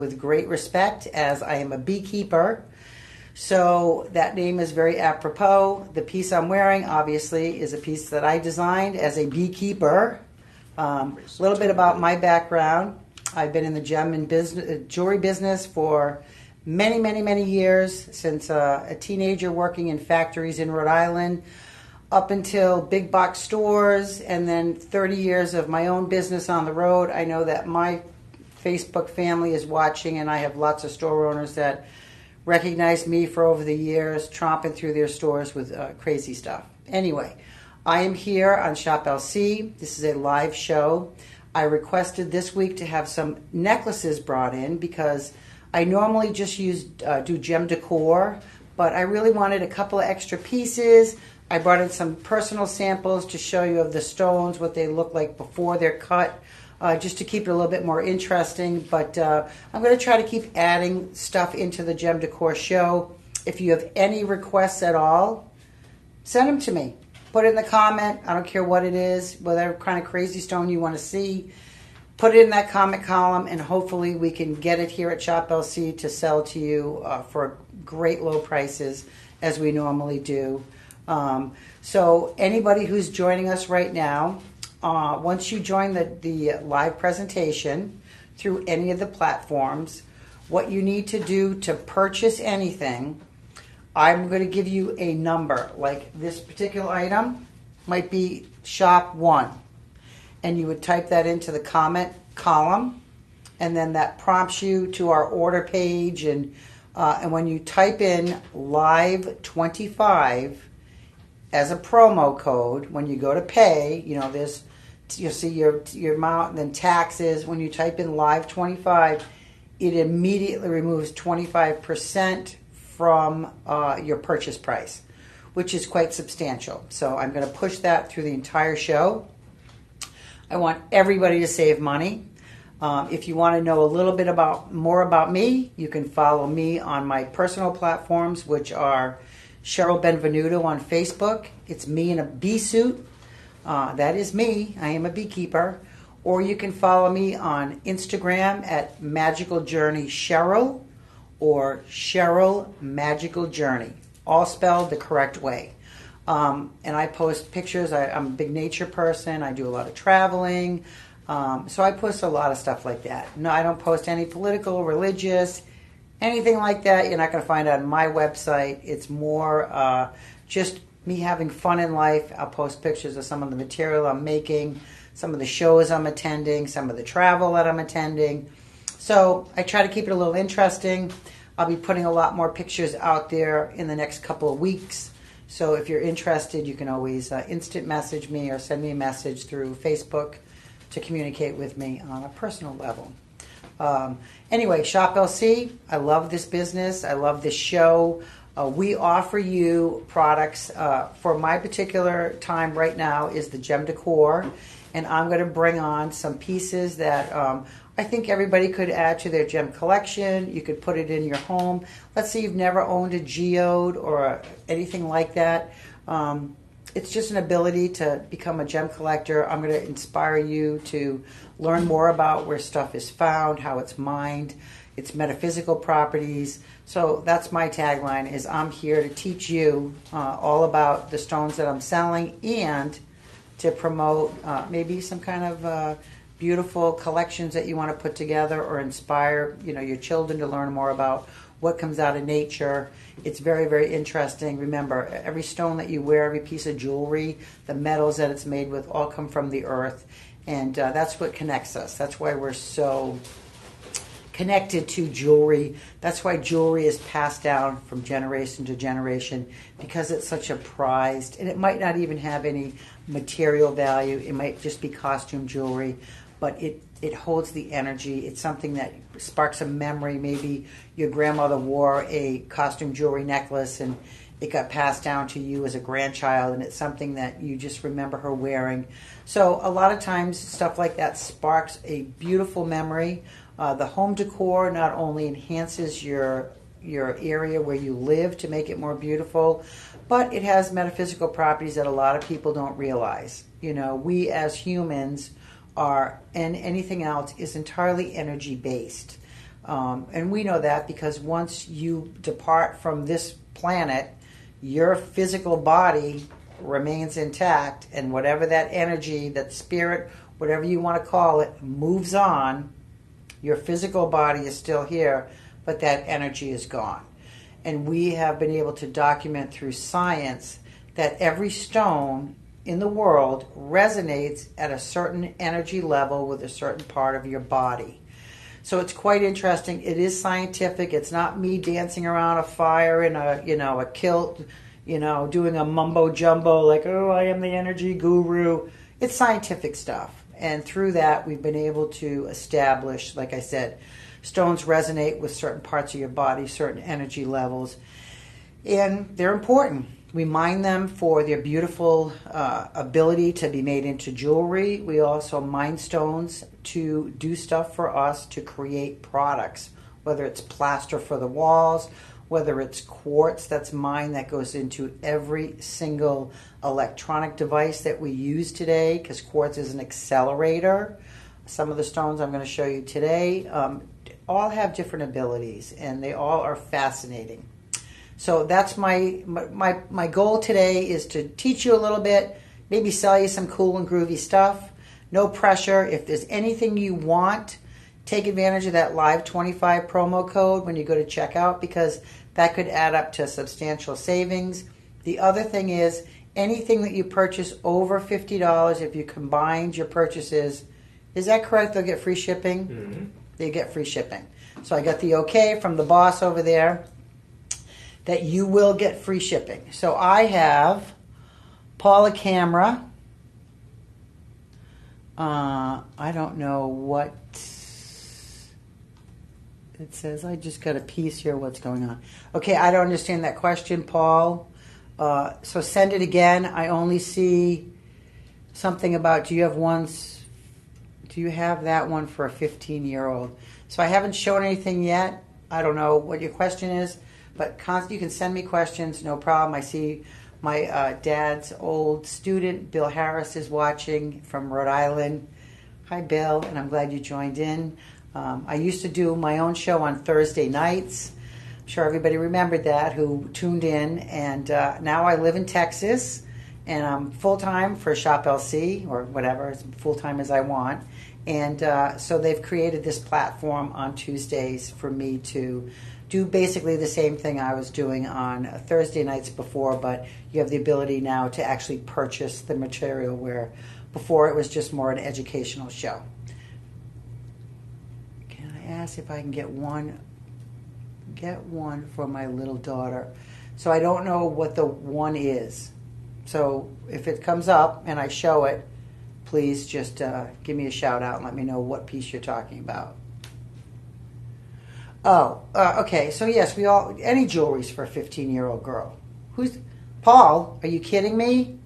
with great respect, as I am a beekeeper. So that name is very apropos. The piece I'm wearing, obviously, is a piece that I designed as a beekeeper. A little bit about my background. I've been in the gem and jewelry business for many, many, many years, since a teenager working in factories in Rhode Island, up until big box stores, and then 30 years of my own business on the road. I know that my Facebook family is watching, and I have lots of store owners that recognized me for over the years, tromping through their stores with crazy stuff. Anyway, I am here on Shop LC. This is a live show. I requested this week to have some necklaces brought in because I normally just do gem decor, but I really wanted a couple of extra pieces. I brought in some personal samples to show you of the stones, what they look like before they're cut, just to keep it a little bit more interesting. But I'm going to try to keep adding stuff into the gem decor show. If you have any requests at all, send them to me. Put it in the comment. I don't care what it is, whatever kind of crazy stone you want to see. Put it in that comment column, and hopefully we can get it here at Shop LC to sell to you for great low prices, as we normally do. So anybody who's joining us right now, once you join the live presentation through any of the platforms, what you need to do to purchase anything, I'm going to give you a number. Like this particular item might be shop 1. And you would type that into the comment column, and then that prompts you to our order page. And when you type in live 25 as a promo code, when you go to pay, you'll see your amount and then taxes. When you type in live 25, it immediately removes 25% from your purchase price, which is quite substantial. So I'm going to push that through the entire show. I want everybody to save money. If you want to know a little bit more about me, you can follow me on my personal platforms, which are Cheryl Benvenuto on Facebook. It's me in a bee suit. That is me. I am a beekeeper. Or you can follow me on Instagram at Magical Journey Cheryl or Cheryl Magical Journey, all spelled the correct way. And I post pictures. I'm a big nature person. I do a lot of traveling. So I post a lot of stuff like that. No, I don't post any political, religious, anything like that. You're not going to find on my website. It's more just me having fun in life. I'll post pictures of some of the material I'm making, some of the shows I'm attending, some of the travel that I'm attending. So I try to keep it a little interesting. I'll be putting a lot more pictures out there in the next couple of weeks. So if you're interested, you can always instant message me or send me a message through Facebook to communicate with me on a personal level. Anyway, Shop LC, I love this business. I love this show. We offer you products. For my particular time right now is the gem decor, and I'm going to bring on some pieces that I think everybody could add to their gem collection. You could put it in your home. Let's say you've never owned a geode or anything like that. It's just an ability to become a gem collector. I'm going to inspire you to learn more about where stuff is found, how it's mined, its metaphysical properties. So that's my tagline, is I'm here to teach you all about the stones that I'm selling and to promote maybe some kind of beautiful collections that you want to put together or inspire your children to learn more about what comes out of nature. It's very, very interesting. Remember, every stone that you wear, every piece of jewelry, the metals that it's made with all come from the earth. And that's what connects us. That's why we're so connected to jewelry. That's why jewelry is passed down from generation to generation, because it's such a prized, and it might not even have any material value. It might just be costume jewelry, but it holds the energy. It's something that sparks a memory. Maybe your grandmother wore a costume jewelry necklace and it got passed down to you as a grandchild, and it's something that you just remember her wearing. So a lot of times stuff like that sparks a beautiful memory. The home decor not only enhances your area where you live to make it more beautiful, but it has metaphysical properties that a lot of people don't realize. We as humans are, and anything else is entirely energy based. And we know that because once you depart from this planet, your physical body remains intact, and whatever that energy, that spirit, whatever you want to call it, moves on. Your physical body is still here, but that energy is gone. And we have been able to document through science that every stone in the world resonates at a certain energy level with a certain part of your body. So it's quite interesting. It is scientific. It's not me dancing around a fire in a kilt, doing a mumbo jumbo like, oh, I am the energy guru. It's scientific stuff. And through that, we've been able to establish, like I said, stones resonate with certain parts of your body, certain energy levels, and they're important. We mine them for their beautiful ability to be made into jewelry. We also mine stones to do stuff for us to create products, whether it's plaster for the walls, whether it's quartz that's mined that goes into every single electronic device that we use today, because quartz is an accelerator. Some of the stones I'm going to show you today all have different abilities, and they all are fascinating. So that's my goal today, is to teach you a little bit, maybe sell you some cool and groovy stuff. No pressure. If there's anything you want, take advantage of that Live 25 promo code when you go to checkout, because that could add up to substantial savings. The other thing is, anything that you purchase over $50, if you combined your purchases, is that correct? They'll get free shipping? Mm-hmm. They get free shipping. So I got the okay from the boss over there that you will get free shipping. So I have Paula camera. I don't know what it says. I just got a piece here. What's going on? Okay, I don't understand that question, Paul. So send it again. I only see something about, do you have that one for a 15-year-old? So I haven't shown anything yet. I don't know what your question is, but you can send me questions, no problem. I see my dad's old student, Bill Harris, is watching from Rhode Island. Hi, Bill, and I'm glad you joined in. I used to do my own show on Thursday nights. I'm sure everybody remembered that who tuned in. And now I live in Texas, and I'm full-time for Shop LC, or whatever, as full-time as I want. And so they've created this platform on Tuesdays for me to do basically the same thing I was doing on Thursday nights before, but you have the ability now to actually purchase the material, where before it was just more an educational show. Can I ask if I can get one for my little daughter? So I don't know what the one is. So if it comes up and I show it, please just give me a shout out and let me know what piece you're talking about. Oh, okay. So yes, any jewelry's for a 15-year-old girl. Paul? Are you kidding me?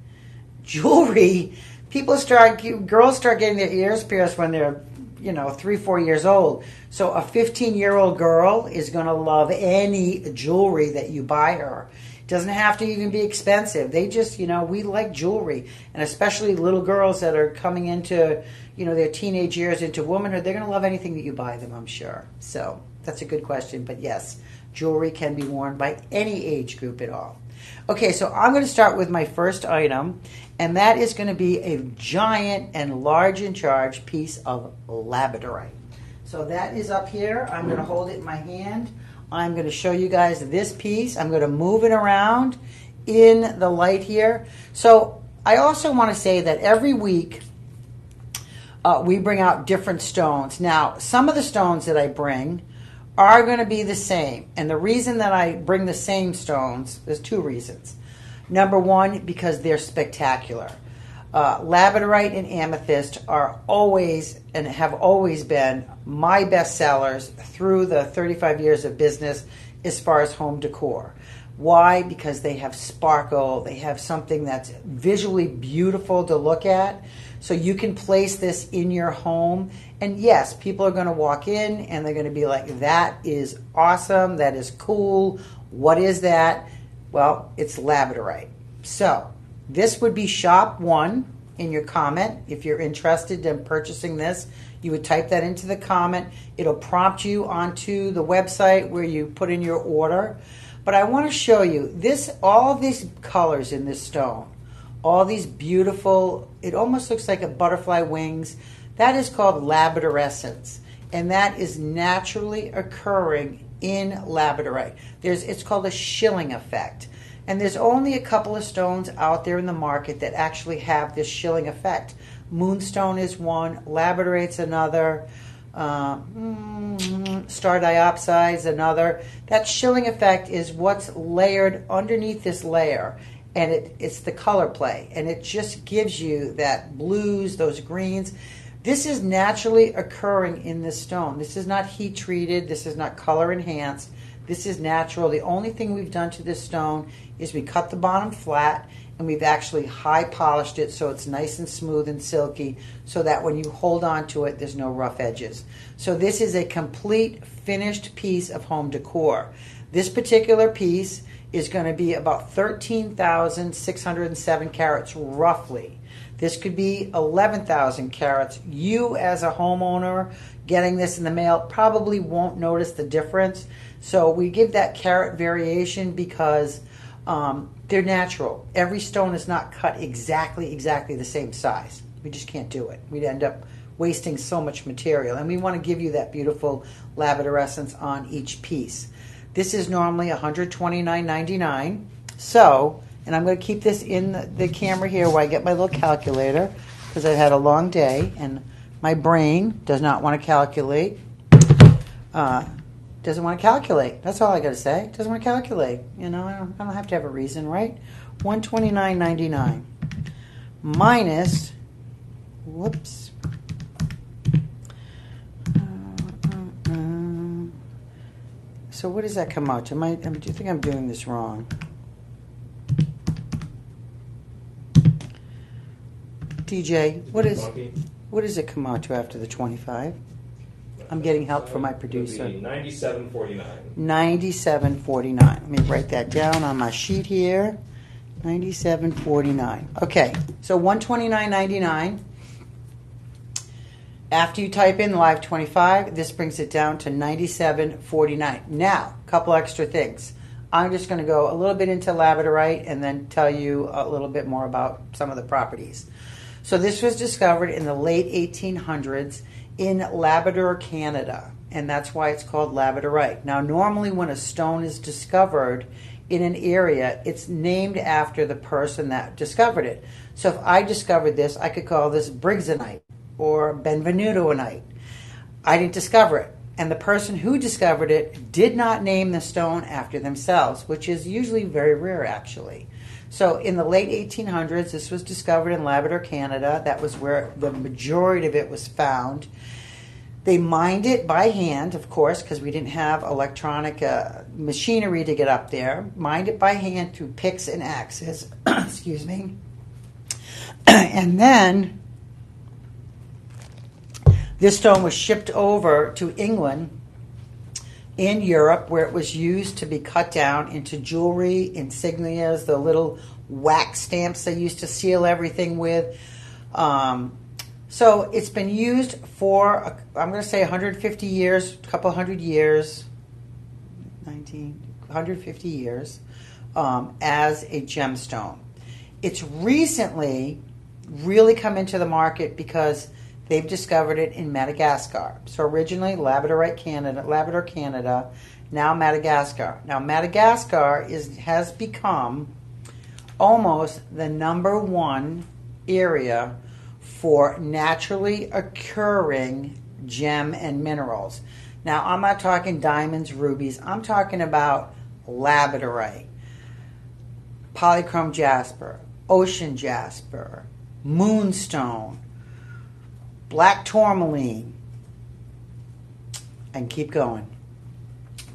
Jewelry? Girls start getting their ears pierced when they're, 3-4 years old. So a 15-year-old girl is going to love any jewelry that you buy her. It doesn't have to even be expensive. They just, we like jewelry, and especially little girls that are coming into, their teenage years, into womanhood. They're going to love anything that you buy them, I'm sure. So that's a good question. But yes, jewelry can be worn by any age group at all. Okay, so I'm going to start with my first item, and that is going to be a giant and large in charge piece of labradorite. So that is up here. I'm going to hold it in my hand. I'm going to show you guys this piece. I'm going to move it around in the light here. So I also want to say that every week we bring out different stones. Now, some of the stones that I bring are going to be the same. And the reason that I bring the same stones, there's two reasons. Number one, because they're spectacular. Labradorite and amethyst are always and have always been my best sellers through the 35 years of business as far as home decor. Why? Because they have sparkle. They have something that's visually beautiful to look at. So you can place this in your home. And yes, people are going to walk in and they're going to be like, that is awesome. That is cool. What is that? Well, it's labradorite. So this would be shop 1 in your comment. If you're interested in purchasing this, You would type that into the comment. It'll prompt you onto the website where you put in your order. But I want to show you this, all these colors in this stone, all these beautiful, it almost looks like a butterfly wings. That is called labradorescence, and that is naturally occurring in labradorite. It's called a shilling effect. And there's only a couple of stones out there in the market that actually have this shilling effect. Moonstone is one, labradorite's another, star diopside's another. That shilling effect is what's layered underneath this layer, and it's the color play, and it just gives you that blues, those greens. This is naturally occurring in this stone. This is not heat treated, this is not color enhanced. This is natural. The only thing we've done to this stone is we cut the bottom flat, and we've actually high polished it so it's nice and smooth and silky, so that when you hold on to it, there's no rough edges. So this is a complete finished piece of home decor. This particular piece is going to be about 13,607 carats roughly. This could be 11,000 carats. You as a homeowner getting this in the mail probably won't notice the difference. So we give that carat variation because they're natural. Every stone is not cut exactly the same size. We just can't do it. We'd end up wasting so much material. And we want to give you that beautiful labradorescence on each piece. This is normally $129.99. So, and I'm going to keep this in the camera here while I get my little calculator, because I've had a long day and my brain does not want to calculate. Doesn't want to calculate. That's all I got to say. Doesn't want to calculate. You know, I don't have to have a reason, right? $129.99 minus, whoops. So what does that come out to? Do you think I'm doing this wrong? DJ, what does it come out to after the 25? I'm getting help from my producer. $97.49. $97.49. Let me write that down on my sheet here. $97.49. Okay, so $129.99. After you type in live 25, this brings it down to $97.49. Now, a couple extra things. I'm just going to go a little bit into labradorite and then tell you a little bit more about some of the properties. So this was discovered in the late 1800s in Labrador, Canada, and that's why it's called labradorite. Now, normally when a stone is discovered in an area, it's named after the person that discovered it. So if I discovered this, I could call this Briggsonite or Benvenutoanite. I didn't discover it, and the person who discovered it did not name the stone after themselves, which is usually very rare, actually. So in the late 1800s, this was discovered in Labrador, Canada. That was where the majority of it was found. They mined it by hand, of course, because we didn't have electronic machinery to get up there. Mined it by hand through picks and axes. Excuse me. And then this stone was shipped over to England in Europe, where it was used to be cut down into jewelry, insignias, the little wax stamps they used to seal everything with. So it's been used for, I'm going to say 150 years, a couple hundred years, 150 years, as a gemstone. It's recently really come into the market because they've discovered it in Madagascar. So originally Labrador, Canada, now Madagascar. Now Madagascar has become almost the #1 area for naturally occurring gem and minerals. Now I'm not talking diamonds, rubies. I'm talking about labradorite, polychrome jasper, ocean jasper, moonstone, black tourmaline, and keep going.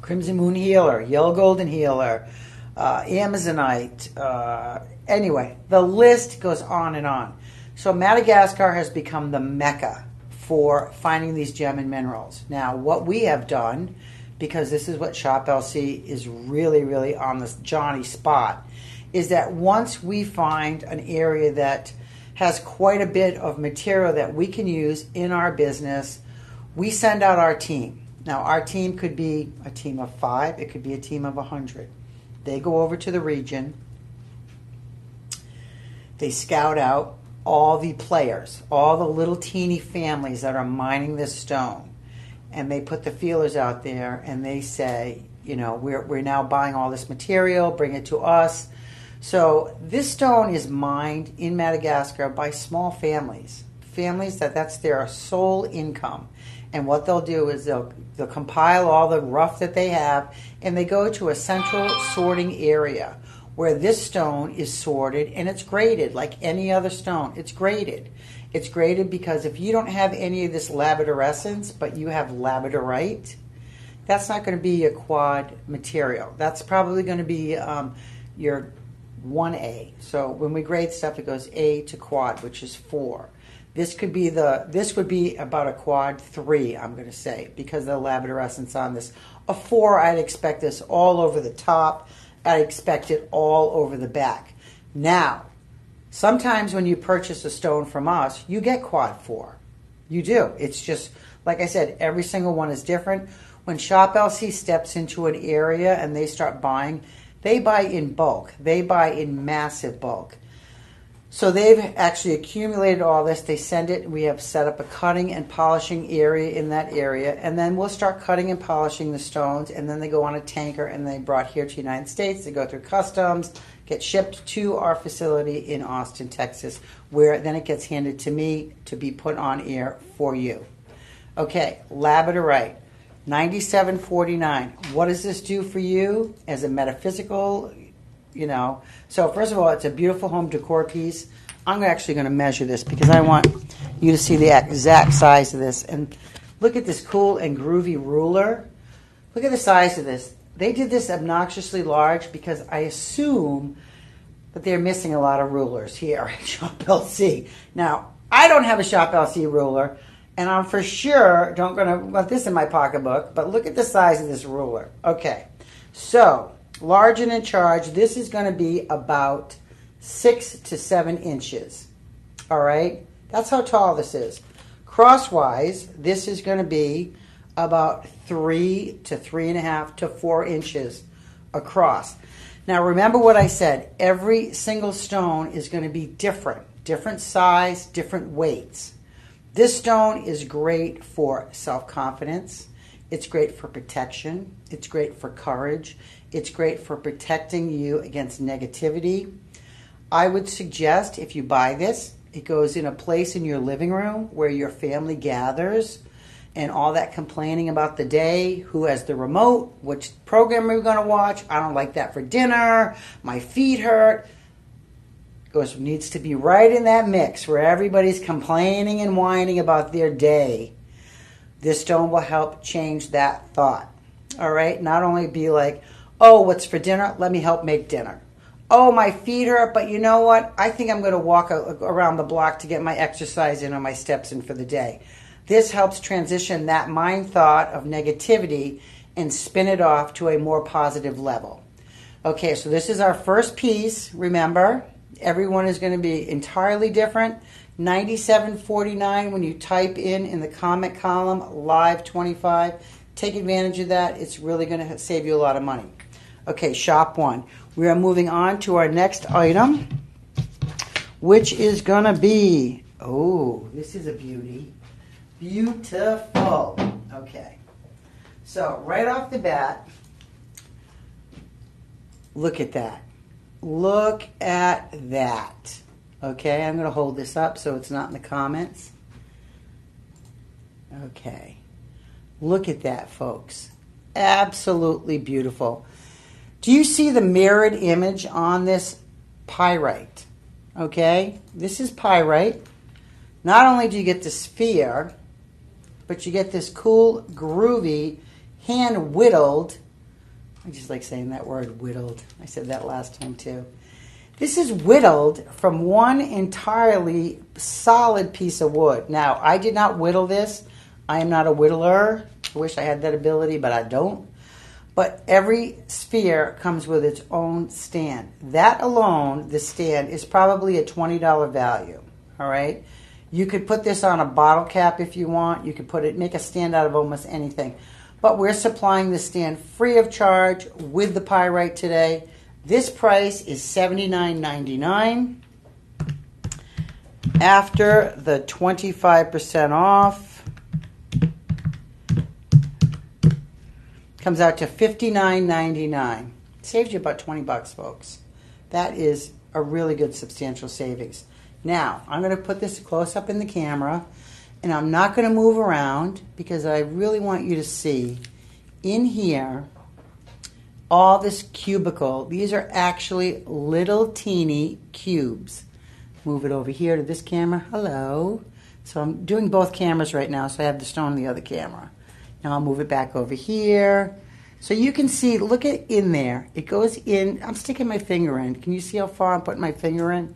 Crimson moon healer, yellow golden healer, amazonite. Anyway, the list goes on and on. So Madagascar has become the mecca for finding these gem and minerals. Now, what we have done, because this is what Shop LC is really, really on the Johnny spot, is that once we find an area that has quite a bit of material that we can use in our business, We send out our team. Now, our team could be a team of 5. It could be a team of 100. They go over to the region. They scout out all the players, all the little teeny families that are mining this stone. And they put the feelers out there and they say, you know, we're now buying all this material, bring it to us. So this stone is mined in Madagascar by small families. Families that's their sole income. And what they'll do is they'll compile all the rough that they have, and they go to a central sorting area where this stone is sorted and it's graded like any other stone. It's graded. It's graded because if you don't have any of this labradorescence, but you have labradorite, that's not going to be a quad material. That's probably going to be your 1A. So when we grade stuff, it goes A to quad, which is 4. This would be about a quad 3, I'm going to say, because of the labradorescence on this. A 4, I'd expect this all over the top. I'd expect it all over the back. Now, sometimes when you purchase a stone from us, you get quad 4. You do. It's just, like I said, every single one is different. When Shop LC steps into an area and they start buying, they buy in bulk. They buy in massive bulk. So they've actually accumulated all this. They send it. We have set up a cutting and polishing area in that area. And then we'll start cutting and polishing the stones. And then they go on a tanker and they brought here to the United States. They go through customs, get shipped to our facility in Austin, Texas, where then it gets handed to me to be put on air for you. Okay, labradorite, $97.49. What does this do for you as a metaphysical? You know, so first of all, it's a beautiful home decor piece. I'm actually going to measure this because I want you to see the exact size of this. And look at this cool and groovy ruler. Look at the size of this. They did this obnoxiously large because I assume that they're missing a lot of rulers here at Shop LC. Now, I don't have a Shop LC ruler, and I'm for sure don't going to want this in my pocketbook, but look at the size of this ruler. Okay, so large and in charge, this is going to be about 6 to 7 inches. All right? That's how tall this is. Crosswise, this is going to be about 3 to 3.5 to 4 inches across. Now, remember what I said. Every single stone is going to be different. Different size, different weights. This stone is great for self-confidence. It's great for protection. It's great for courage. It's great for protecting you against negativity. I would suggest if you buy this, it goes in a place in your living room where your family gathers and all that complaining about the day, who has the remote, which program are we going to watch, I don't like that for dinner, my feet hurt. Needs to be right in that mix where everybody's complaining and whining about their day. This stone will help change that thought. All right? Not only be like, oh, what's for dinner? Let me help make dinner. Oh, my feet hurt, but you know what? I think I'm going to walk around the block to get my exercise in or my steps in for the day. This helps transition that mind thought of negativity and spin it off to a more positive level. Okay, so this is our first piece. Remember, everyone is going to be entirely different. $97.49 when you type in the comment column, live 25. Take advantage of that. It's really going to save you a lot of money. Okay, shop 1. We are moving on to our next item, which is going to be, oh, this is a beauty. Beautiful. Okay. So right off the bat, look at that. Look at that. Okay, I'm going to hold this up so it's not in the comments. Okay. Look at that, folks. Absolutely beautiful. Do you see the mirrored image on this pyrite? Okay, this is pyrite. Not only do you get the sphere, but you get this cool, groovy, hand-whittled, I just like saying that word, whittled. I said that last time too. This is whittled from one entirely solid piece of wood. Now, I did not whittle this. I am not a whittler. I wish I had that ability, but I don't. But every sphere comes with its own stand. That alone, the stand, is probably a $20 value. All right? You could put this on a bottle cap if you want. You could make a stand out of almost anything. But we're supplying the stand free of charge with the pyrite today. This price is $79.99. After the 25% off, comes out to $59.99. Saves you about 20 bucks, folks. That is a really good substantial savings. Now, I'm going to put this close up in the camera, and I'm not going to move around because I really want you to see in here all this cubicle. These are actually little teeny cubes. Move it over here to this camera. Hello. So I'm doing both cameras right now, so I have the stone on the other camera. Now I'll move it back over here. So you can see, look at in there. It goes in. I'm sticking my finger in. Can you see how far I'm putting my finger in?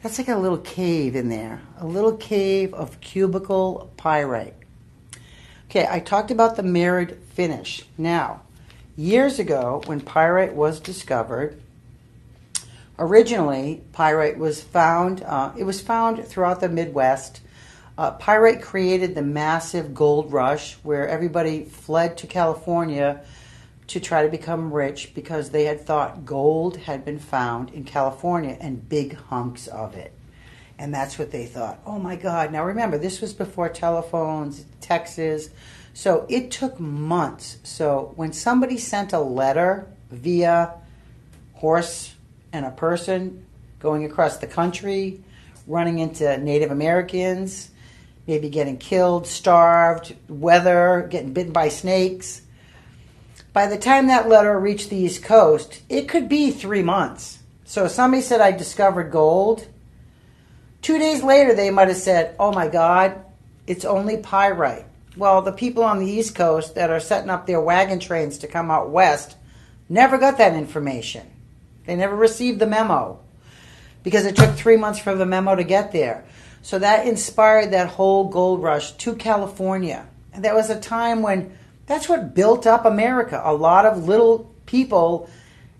That's like a little cave in there. A little cave of cubicle pyrite. Okay, I talked about the mirrored finish. Now, years ago when pyrite was discovered, originally pyrite was found, it was found throughout the Midwest. Pyrite created the massive gold rush where everybody fled to California to try to become rich because they had thought gold had been found in California and big hunks of it. And that's what they thought. Oh my God. Now remember, this was before telephones, texts. So it took months. So when somebody sent a letter via horse and a person going across the country, running into Native Americans, maybe getting killed, starved, weather, getting bitten by snakes, by the time that letter reached the East Coast, it could be 3 months. So if somebody said, I discovered gold, 2 days later they might have said, oh my God, it's only pyrite. Well, the people on the East Coast that are setting up their wagon trains to come out west never got that information. They never received the memo because it took 3 months for the memo to get there. So that inspired that whole gold rush to California. And there was a time when that's what built up America. A lot of little people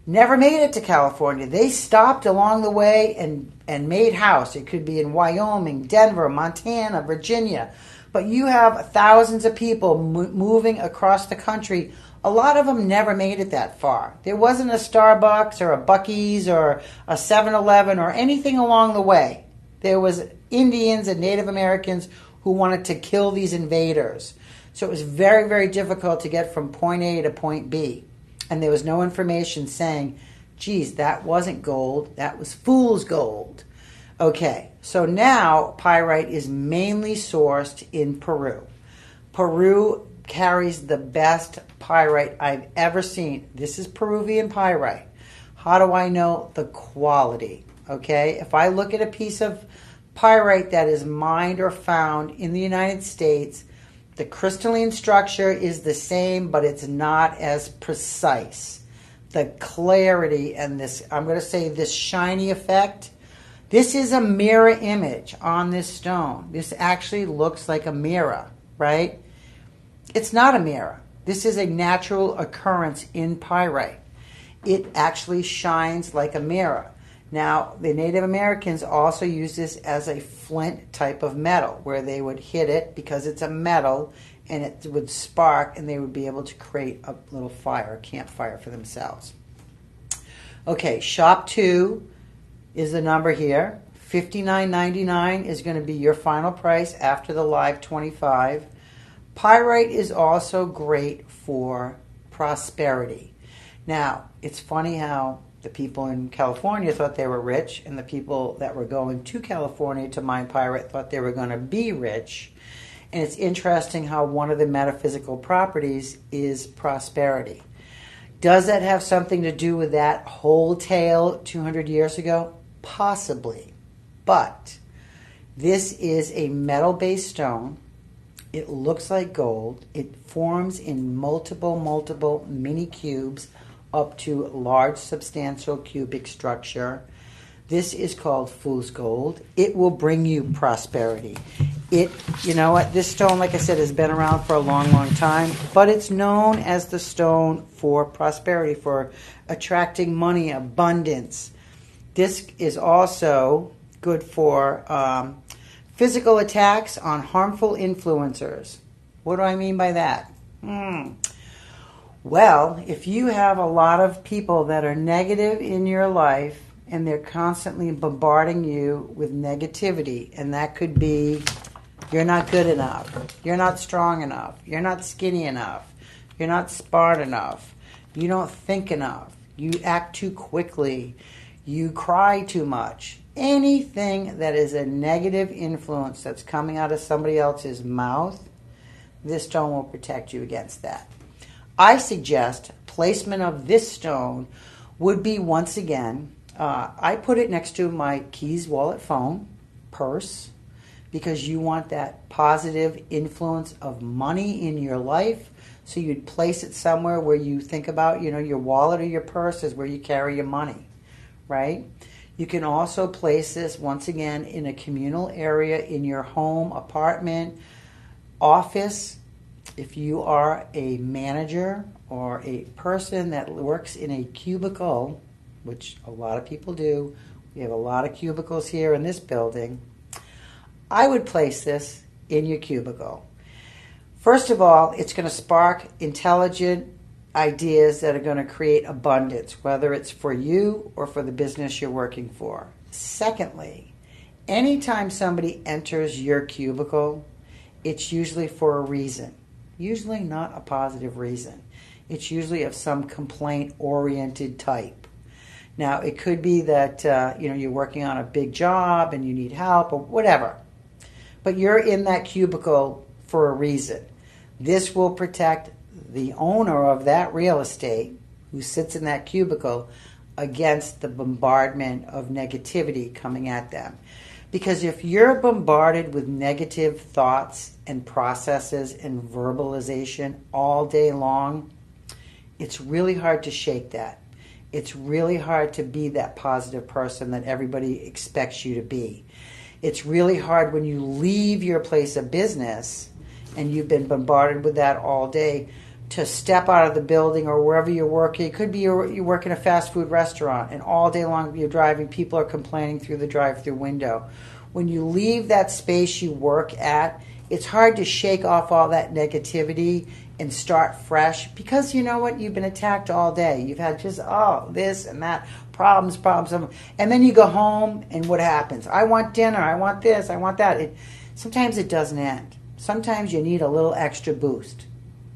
never made it to California. They stopped along the way and made house. It could be in Wyoming, Denver, Montana, Virginia. But you have thousands of people moving across the country. A lot of them never made it that far. There wasn't a Starbucks or a Buc-ee's or a 7-Eleven or anything along the way. There was Indians and Native Americans who wanted to kill these invaders. So it was very, very difficult to get from point A to point B. And there was no information saying, geez, that wasn't gold, that was fool's gold. Okay, so now pyrite is mainly sourced in Peru. Peru carries the best pyrite I've ever seen. This is Peruvian pyrite. How do I know the quality? Okay, if I look at a piece of pyrite that is mined or found in the United States, the crystalline structure is the same, but it's not as precise. The clarity and this, I'm going to say this shiny effect, this is a mirror image on this stone. This actually looks like a mirror, right? It's not a mirror. This is a natural occurrence in pyrite. It actually shines like a mirror. Now, the Native Americans also use this as a flint type of metal where they would hit it because it's a metal and it would spark and they would be able to create a little fire, a campfire for themselves. Okay, shop 2 is the number here. $59.99 is going to be your final price after the live 25. Pyrite is also great for prosperity. Now, it's funny how the people in California thought they were rich, and the people that were going to California to mine pyrite thought they were going to be rich. And it's interesting how one of the metaphysical properties is prosperity. Does that have something to do with that whole tale 200 years ago? Possibly. But this is a metal-based stone. It looks like gold. It forms in multiple mini cubes up to large substantial cubic structure. This is called fool's gold. It will bring you prosperity. You know what, this stone, like I said, has been around for a long time, but it's known as the stone for prosperity, for attracting money, abundance. This is also good for Physical attacks on harmful influencers. What do I mean by that? Well, if you have a lot of people that are negative in your life and they're constantly bombarding you with negativity, and that could be you're not good enough, you're not strong enough, you're not skinny enough, you're not smart enough, you don't think enough, you act too quickly, you cry too much. Anything that is a negative influence that's coming out of somebody else's mouth, this stone will protect you against that. I suggest placement of this stone would be, once again, I put it next to my keys, wallet, phone, purse, because you want that positive influence of money in your life. So you'd place it somewhere where you think about, your wallet or your purse is where you carry your money, right? You can also place this, once again, in a communal area in your home, apartment, office. If you are a manager or a person that works in a cubicle, which a lot of people do, we have a lot of cubicles here in this building, I would place this in your cubicle. First of all, it's going to spark intelligent ideas that are going to create abundance, whether it's for you or for the business you're working for. Secondly, anytime somebody enters your cubicle, it's usually for a reason. Usually not a positive reason. It's usually of some complaint-oriented type. Now, it could be that you're working on a big job and you need help or whatever. But you're in that cubicle for a reason. This will protect the owner of that real estate who sits in that cubicle against the bombardment of negativity coming at them. Because if you're bombarded with negative thoughts and processes and verbalization all day long, it's really hard to shake that. It's really hard to be that positive person that everybody expects you to be. It's really hard when you leave your place of business and you've been bombarded with that all day to step out of the building or wherever you're working. It could be you work in a fast food restaurant and all day long you're driving, people are complaining through the drive-through window. When you leave that space you work at, it's hard to shake off all that negativity and start fresh because you know what? You've been attacked all day. You've had just, this and that, problems. And then you go home and what happens? I want dinner, I want this, I want that. Sometimes it doesn't end. Sometimes you need a little extra boost.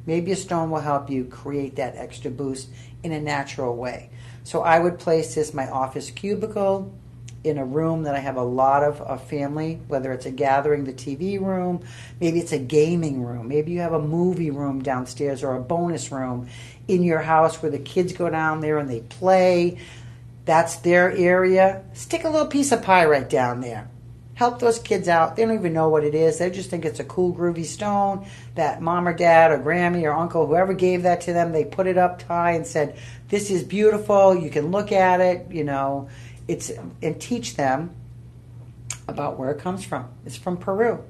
Maybe a stone will help you create that extra boost in a natural way. So I would place this in my office cubicle, in a room that I have a lot of family, whether it's a gathering, the TV room, maybe it's a gaming room, maybe you have a movie room downstairs or a bonus room in your house where the kids go down there and they play. That's their area. Stick a little piece of pie right down there. Help those kids out. They don't even know what it is. They just think it's a cool, groovy stone that mom or dad or Grammy or uncle, whoever gave that to them, they put it up high and said, this is beautiful. You can look at it, and teach them about where it comes from. It's from Peru.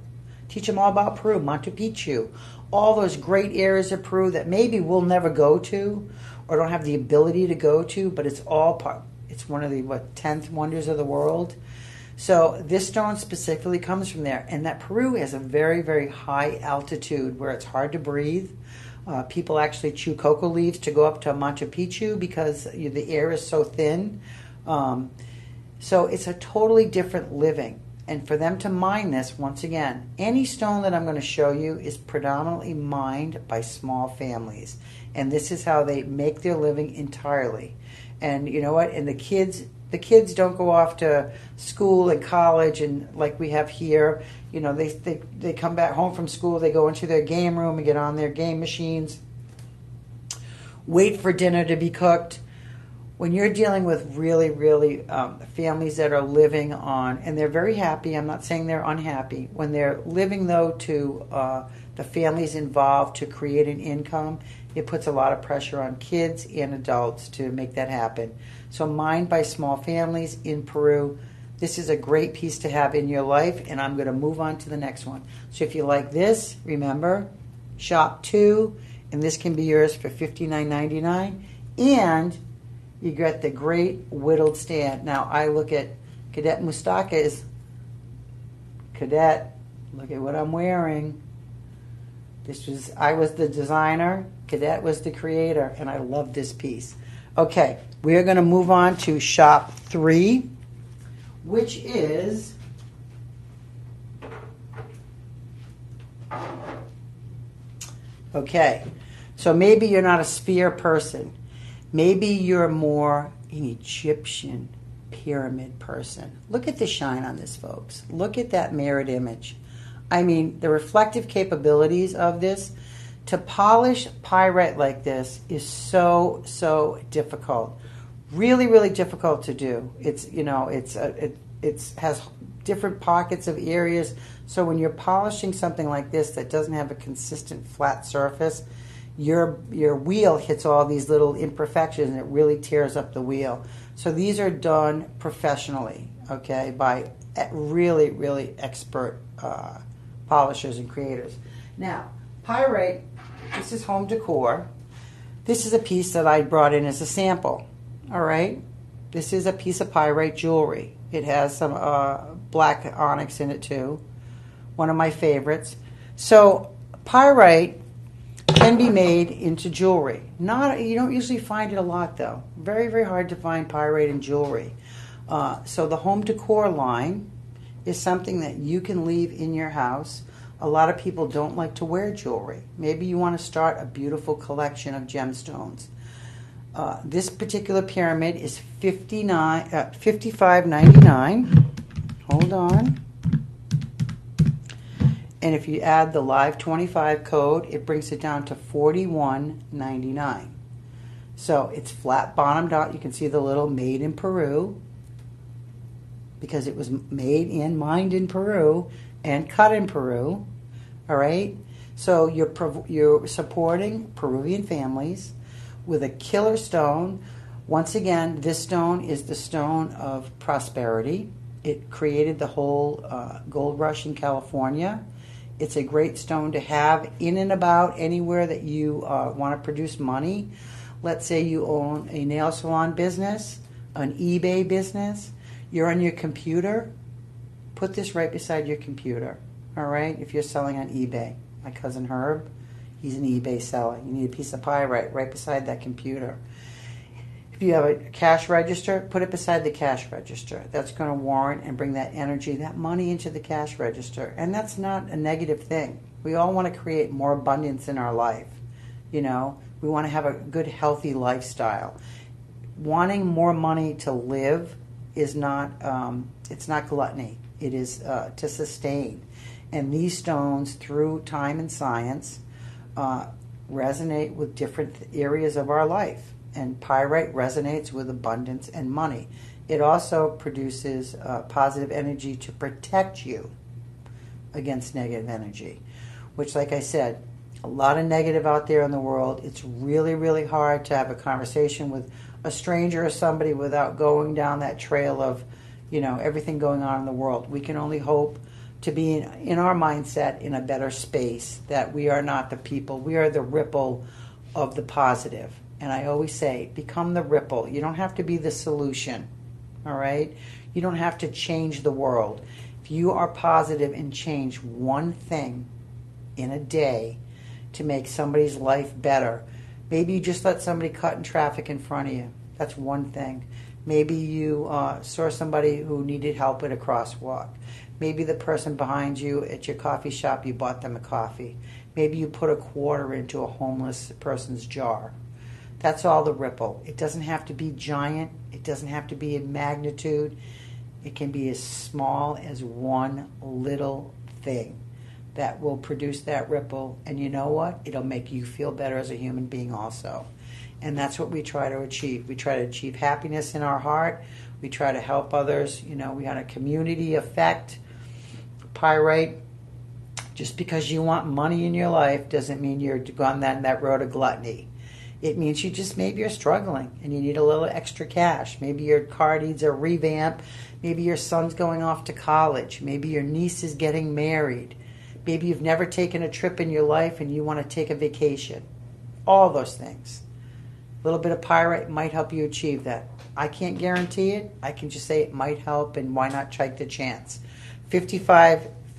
Teach them all about Peru, Machu Picchu, all those great areas of Peru that maybe we'll never go to or don't have the ability to go to, but it's all part. It's one of the 10th wonders of the world. So this stone specifically comes from there. And that Peru has a very, very high altitude where it's hard to breathe. People actually chew cocoa leaves to go up to Machu Picchu because the air is so thin. So it's a totally different living. And for them to mine this, once again, any stone that I'm going to show you is predominantly mined by small families. And this is how they make their living entirely. And you know what? And the kids don't go off to school and college and like we have here. They come back home from school, they go into their game room and get on their game machines, wait for dinner to be cooked. When you're dealing with really, really families that are living on, and they're very happy, I'm not saying they're unhappy, when they're living, though, to the families involved to create an income, it puts a lot of pressure on kids and adults to make that happen. So mined by small families in Peru, this is a great piece to have in your life, and I'm going to move on to the next one. So if you like this, remember, shop 2, and this can be yours for $59.99, and you get the great whittled stand. Now, I look at Cadet Mustaka Cadet, look at what I'm wearing. I was the designer, Cadet was the creator, and I love this piece. Okay, we are going to move on to shop 3, which is okay. So maybe you're not a sphere person. Maybe you're more an Egyptian pyramid person. Look at the shine on this, folks. Look at that mirrored image. I mean, the reflective capabilities of this. To polish pyrite like this is so, so difficult. Really, really difficult to do. It's, you know, it has different pockets of areas. So when you're polishing something like this that doesn't have a consistent flat surface, your wheel hits all these little imperfections and it really tears up the wheel. So these are done professionally, okay, by really, really expert polishers and creators. Now, pyrite, this is home decor. This is a piece that I brought in as a sample, all right? This is a piece of pyrite jewelry. It has some black onyx in it too, one of my favorites. So pyrite can be made into jewelry. You don't usually find it a lot though. Very, very hard to find pyrite in jewelry. So the home decor line is something that you can leave in your house. A lot of people don't like to wear jewelry. Maybe you want to start a beautiful collection of gemstones. This particular pyramid is $55.99. Hold on. And if you add the Live 25 code, it brings it down to $41.99. So it's flat bottomed out. You can see the little made in Peru, because it was mined in Peru and cut in Peru. All right. So you're supporting Peruvian families with a killer stone. Once again, this stone is the stone of prosperity. It created the whole gold rush in California. It's a great stone to have in and about anywhere that you want to produce money. Let's say you own a nail salon business, an eBay business. You're on your computer. Put this right beside your computer. All right? If you're selling on eBay. My cousin Herb, he's an eBay seller. You need a piece of pyrite right beside that computer. If you have a cash register, put it beside the cash register. That's going to warrant and bring that energy, that money into the cash register. And that's not a negative thing. We all want to create more abundance in our life. You know, we want to have a good, healthy lifestyle. Wanting more money to live is not, it's not gluttony. It is to sustain. And these stones, through time and science, resonate with different areas of our life. And pyrite resonates with abundance and money. It also produces positive energy to protect you against negative energy, which, like I said, a lot of negative out there in the world. It's really, really hard to have a conversation with a stranger or somebody without going down that trail of, you know, everything going on in the world. We can only hope to be in our mindset in a better space, that we are not the people. We are the ripple of the positive. And I always say, become the ripple. You don't have to be the solution, all right? You don't have to change the world. If you are positive and change one thing in a day to make somebody's life better, maybe you just let somebody cut in traffic in front of you. That's one thing. Maybe you saw somebody who needed help at a crosswalk. Maybe the person behind you at your coffee shop, you bought them a coffee. Maybe you put a quarter into a homeless person's jar. That's all the ripple. It doesn't have to be giant. It doesn't have to be in magnitude. It can be as small as one little thing that will produce that ripple. And you know what? It'll make you feel better as a human being also. And that's what we try to achieve. We try to achieve happiness in our heart. We try to help others. You know, we got a community effect. Pyrite, just because you want money in your life doesn't mean you're gone down that road of gluttony. It means maybe you're struggling and you need a little extra cash. Maybe your car needs a revamp. Maybe your son's going off to college. Maybe your niece is getting married. Maybe you've never taken a trip in your life and you want to take a vacation. All those things. A little bit of pyrite might help you achieve that. I can't guarantee it. I can just say it might help, and why not take the chance.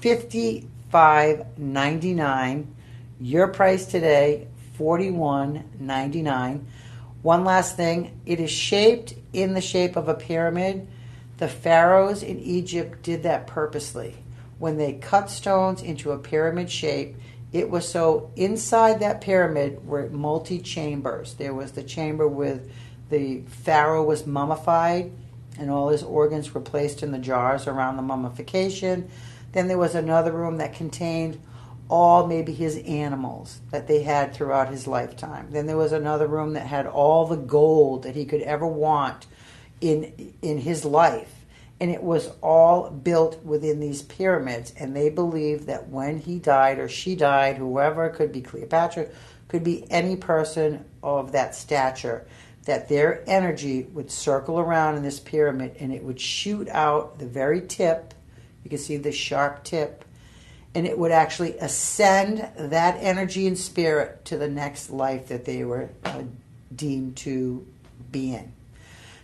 $55.99. Your price today, $41.99. One last thing, it is shaped in the shape of a pyramid. The pharaohs in Egypt did that purposely. When they cut stones into a pyramid shape, it was so inside that pyramid were multi-chambers. There was the chamber with the pharaoh was mummified and all his organs were placed in the jars around the mummification. Then there was another room that contained all maybe his animals that they had throughout his lifetime. Then there was another room that had all the gold that he could ever want in his life. And it was all built within these pyramids. And they believed that when he died or she died, whoever, could be Cleopatra, could be any person of that stature, that their energy would circle around in this pyramid and it would shoot out the very tip. You can see the sharp tip. And it would actually ascend that energy and spirit to the next life that they were deemed to be in.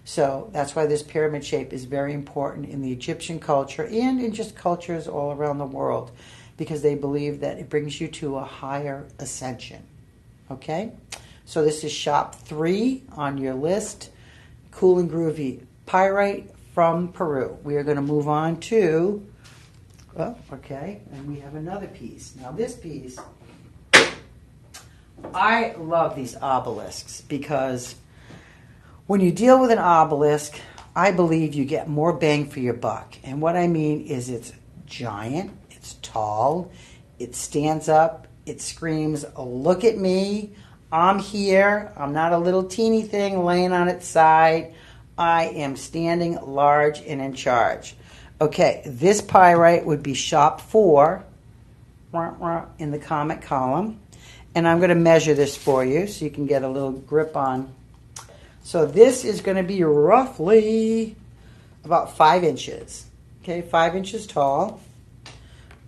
So that's why this pyramid shape is very important in the Egyptian culture and in just cultures all around the world, because they believe that it brings you to a higher ascension. Okay? So this is shop 3 on your list. Cool and groovy. Pyrite from Peru. We are going to move on to... Oh, okay, and we have another piece. Now this piece, I love these obelisks because when you deal with an obelisk, I believe you get more bang for your buck. And what I mean is it's giant, it's tall, it stands up, it screams, look at me, I'm here, I'm not a little teeny thing laying on its side, I am standing large and in charge. Okay, this pyrite would be shop 4 in the comment column. And I'm going to measure this for you so you can get a little grip on. So this is going to be roughly about 5 inches. Okay, 5 inches tall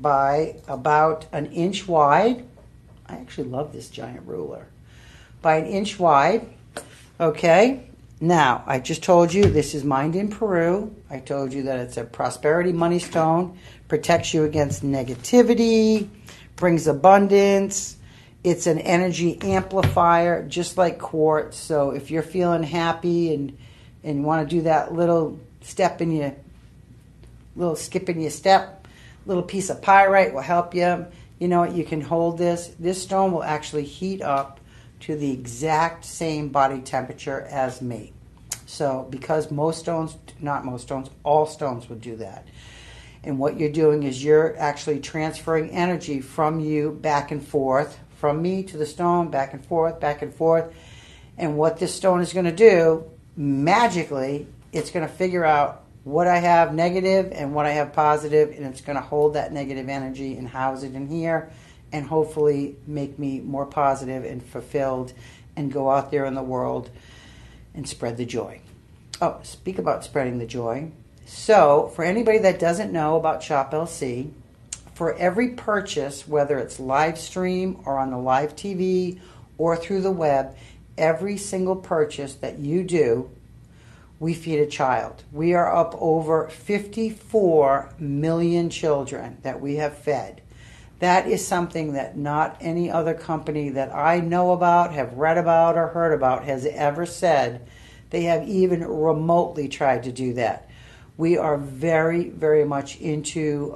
by about an inch wide. I actually love this giant ruler. By an inch wide. Okay. Now, I just told you this is mined in Peru. I told you that it's a prosperity money stone, protects you against negativity, brings abundance. It's an energy amplifier, just like quartz. So if you're feeling happy and you want to do that little step in your, little skip in your step, little piece of pyrite will help you. You know what, you can hold this. This stone will actually heat up to the exact same body temperature as me. So because most stones, not most stones, all stones would do that. And what you're doing is you're actually transferring energy from you back and forth, from me to the stone, back and forth, back and forth. And what this stone is going to do, magically, it's going to figure out what I have negative and what I have positive, and it's going to hold that negative energy and house it in here, and hopefully make me more positive and fulfilled and go out there in the world and spread the joy. Oh, speak about spreading the joy. So, for anybody that doesn't know about Shop LC, for every purchase, whether it's live stream or on the live TV or through the web, every single purchase that you do, we feed a child. We are up over 54 million children that we have fed. That is something that not any other company that I know about, have read about, or heard about has ever said. They have even remotely tried to do that. We are very, very much into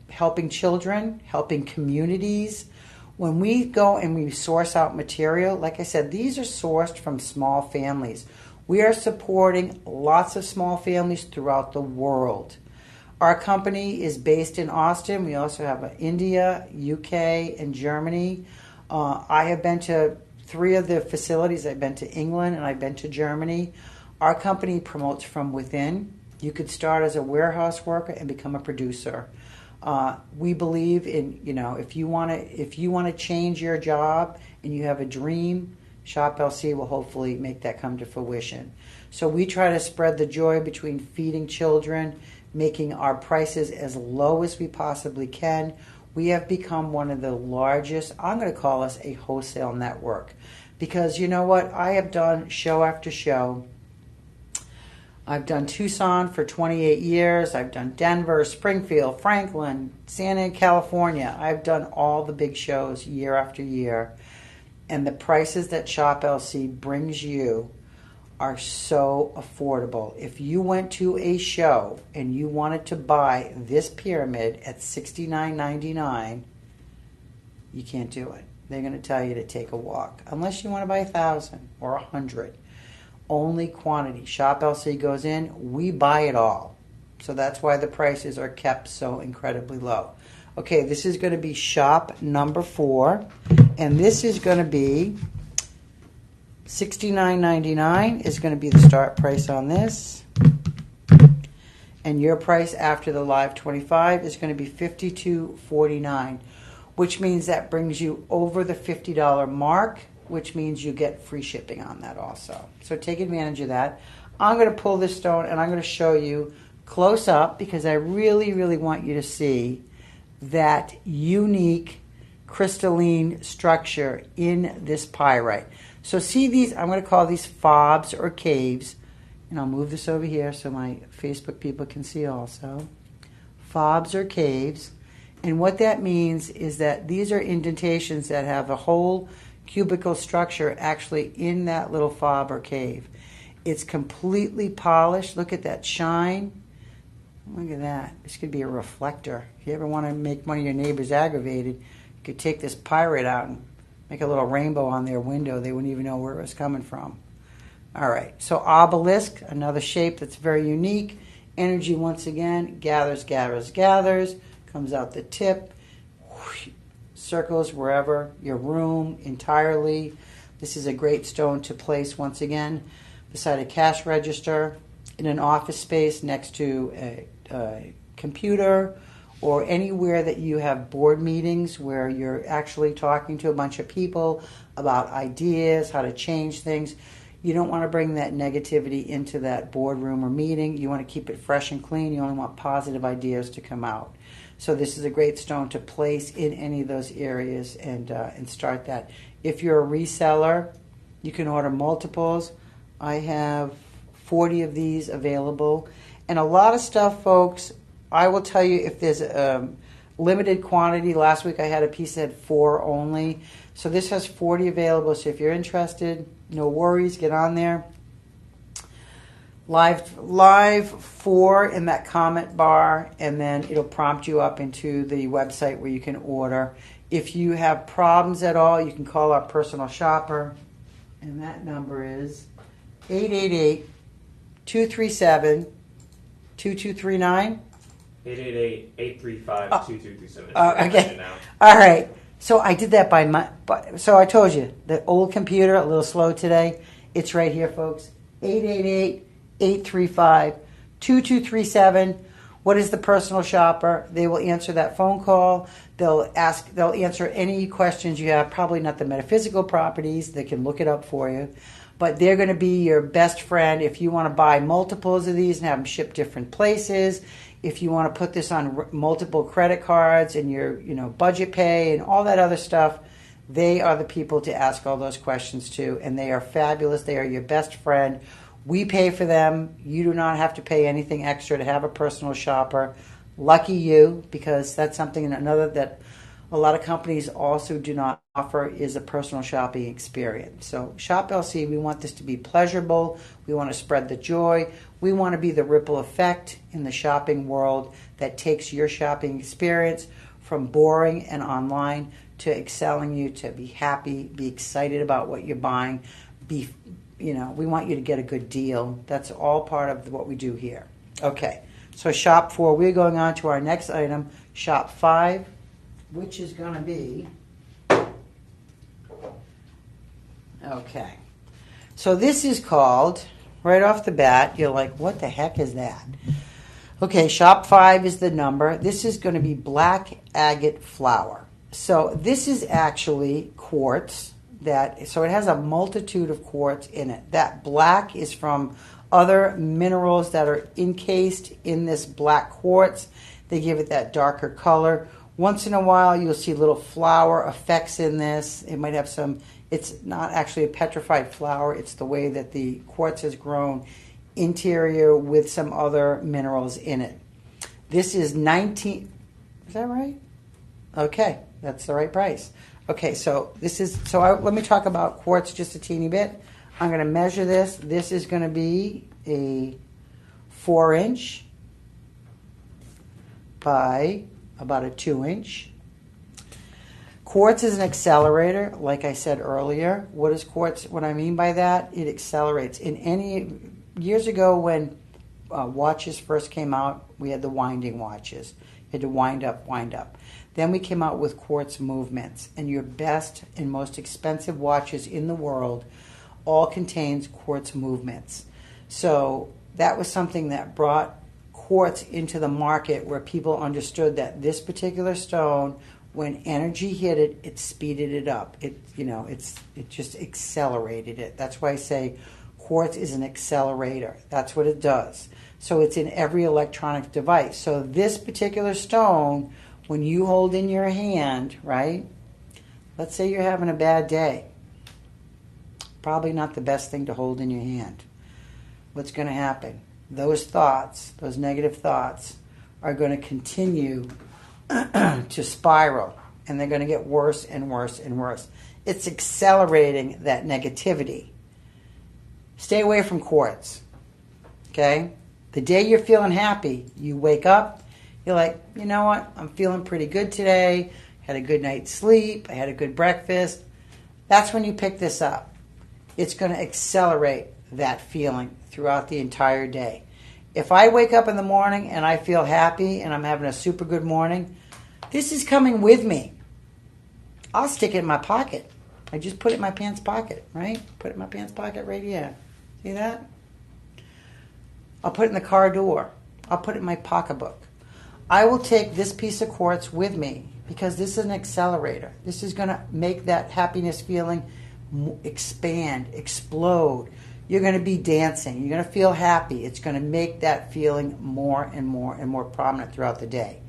helping children, helping communities. When we go and we source out material, like I said, these are sourced from small families. We are supporting lots of small families throughout the world. Our company is based in Austin. We also have India, UK, and Germany. I have been to 3 of the facilities. I've been to England and I've been to Germany. Our company promotes from within. You could start as a warehouse worker and become a producer. We believe in, if you want to change your job and you have a dream, Shop LC will hopefully make that come to fruition. So we try to spread the joy between feeding children, making our prices as low as we possibly can. We have become one of the largest, I'm going to call us a wholesale network. Because you know what? I have done show after show I've done Tucson for 28 years. I've done Denver, Springfield, Franklin, Santa Ana, California. I've done all the big shows year after year. And the prices that Shop LC brings you are so affordable. If you went to a show and you wanted to buy this pyramid at $69.99, you can't do it. They're going to tell you to take a walk. Unless you want to buy 1,000 or 100. Only quantity. Shop LC goes in, we buy it all. So that's why the prices are kept so incredibly low. Okay, this is going to be shop number 4, and this is going to be $69.99 is going to be the start price on this. And your price after the live 25 is going to be $52.49, which means that brings you over the $50 mark, which means you get free shipping on that also. So take advantage of that. I'm going to pull this stone and I'm going to show you close up because I really, really want you to see that unique crystalline structure in this pyrite. So see these, I'm going to call these fobs or caves, and I'll move this over here so my Facebook people can see also. Fobs or caves, and what that means is that these are indentations that have a whole cubical structure actually in that little fob or cave. It's completely polished. Look at that shine. Look at that. This could be a reflector. If you ever want to make one of your neighbors aggravated, you could take this pyrite out and make a little rainbow on their window. They wouldn't even know where it was coming from. All right. So obelisk, another shape that's very unique. Energy, once again, gathers, gathers, gathers. Comes out the tip. Whoosh, circles wherever, your room entirely. This is a great stone to place once again beside a cash register, in an office space next to a computer, or anywhere that you have board meetings where you're actually talking to a bunch of people about ideas, how to change things. You don't want to bring that negativity into that boardroom or meeting. You want to keep it fresh and clean. You only want positive ideas to come out. So this is a great stone to place in any of those areas and start that. If you're a reseller, you can order multiples. I have 40 of these available. And a lot of stuff, folks, I will tell you if there's a limited quantity. Last week I had a piece that had 4 only. So this has 40 available. So if you're interested, no worries, get on there. Live 4 in that comment bar, and then it'll prompt you up into the website where you can order. If you have problems at all, you can call our personal shopper, and that number is 888-237-2239. 888-835-2237. Okay. All right. So I did that so I told you, the old computer, a little slow today. It's right here, folks. 888-835-2237. What is the personal shopper? They will answer that phone call. They'll answer any questions you have, probably not the metaphysical properties. They can look it up for you. But they're going to be your best friend if you want to buy multiples of these and have them shipped different places. If you want to put this on multiple credit cards and your budget pay and all that other stuff, they are the people to ask all those questions to. And they are fabulous. They are your best friend. We pay for them. You do not have to pay anything extra to have a personal shopper. Lucky you, because that's something another that a lot of companies also do not offer is a personal shopping experience. So Shop LC, we want this to be pleasurable. We want to spread the joy. We want to be the ripple effect in the shopping world that takes your shopping experience from boring and online to excelling you to be happy, be excited about what you're buying. We want you to get a good deal. That's all part of what we do here. Okay, so Shop 4, we're going on to our next item, Shop 5, which is going to be, okay. So this is called, right off the bat, you're like, what the heck is that? Okay, Shop 5 is the number. This is going to be black agate flower. So this is actually quartz. So it has a multitude of quartz in it. That black is from other minerals that are encased in this black quartz. They give it that darker color. Once in a while, you'll see little flower effects in this. It might have it's not actually a petrified flower. It's the way that the quartz has grown interior with some other minerals in it. This is 19, is that right? Okay, that's the right price. Okay, so let me talk about quartz just a teeny bit. I'm going to measure this. This is going to be a 4-inch by about a 2-inch. Quartz is an accelerator, like I said earlier. What is quartz? What I mean by that, it accelerates. Years ago when watches first came out, we had the winding watches. You had to wind up. Then we came out with quartz movements, and your best and most expensive watches in the world all contains quartz movements. So that was something that brought quartz into the market, where people understood that this particular stone, when energy hit it, it speeded it up. It just accelerated it. That's why I say quartz is an accelerator. That's what it does. So it's in every electronic device. So this particular stone, when you hold in your hand, right? Let's say you're having a bad day. Probably not the best thing to hold in your hand. What's going to happen? Those thoughts, those negative thoughts, are going to continue to spiral, and they're going to get worse and worse and worse. It's accelerating that negativity. Stay away from quartz. Okay? The day you're feeling happy, you wake up, you're like, you know what? I'm feeling pretty good today. Had a good night's sleep. I had a good breakfast. That's when you pick this up. It's going to accelerate that feeling throughout the entire day. If I wake up in the morning and I feel happy and I'm having a super good morning, this is coming with me. I'll stick it in my pocket. I just put it in my pants pocket, right? Put it in my pants pocket right here. See that? I'll put it in the car door. I'll put it in my pocketbook. I will take this piece of quartz with me because this is an accelerator. This is going to make that happiness feeling expand, explode. You're going to be dancing. You're going to feel happy. It's going to make that feeling more and more and more prominent throughout the day.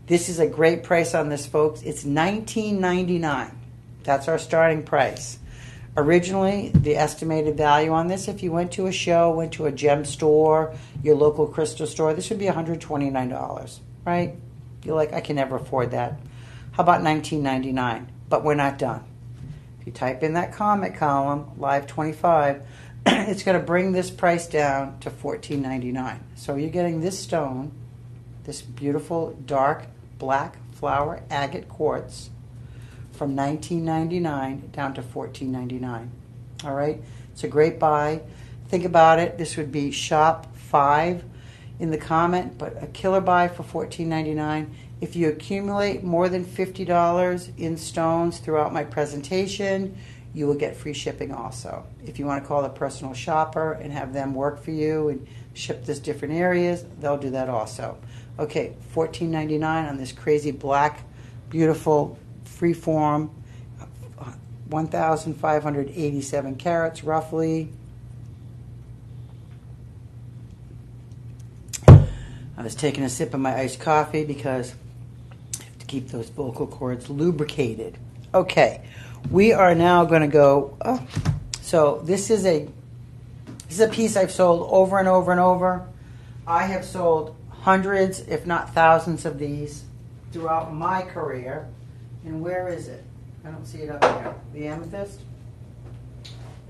This is a great price on this, folks. It's $19.99. That's our starting price. Originally, the estimated value on this, if you went to a show, went to a gem store, your local crystal store, this would be $129, right? You're like, I can never afford that. How about $19.99? But we're not done. If you type in that comment column, Live 25, it's going to bring this price down to $14.99. So you're getting this stone, this beautiful dark black flower agate quartz, from $19.99 down to $14.99. All right? It's a great buy. Think about it. This would be shop 5 in the comment, but a killer buy for $14.99. If you accumulate more than $50 in stones throughout my presentation, you will get free shipping also. If you want to call a personal shopper and have them work for you and ship this different areas, they'll do that also. Okay, $14.99 on this crazy black, beautiful, freeform, 1,587 carats roughly. I was taking a sip of my iced coffee because I have to keep those vocal cords lubricated. Okay, we are now going to go. So this is a piece I've sold over and over and over. I have sold hundreds, if not thousands, of these throughout my career. And where is it? I don't see it up there. The amethyst?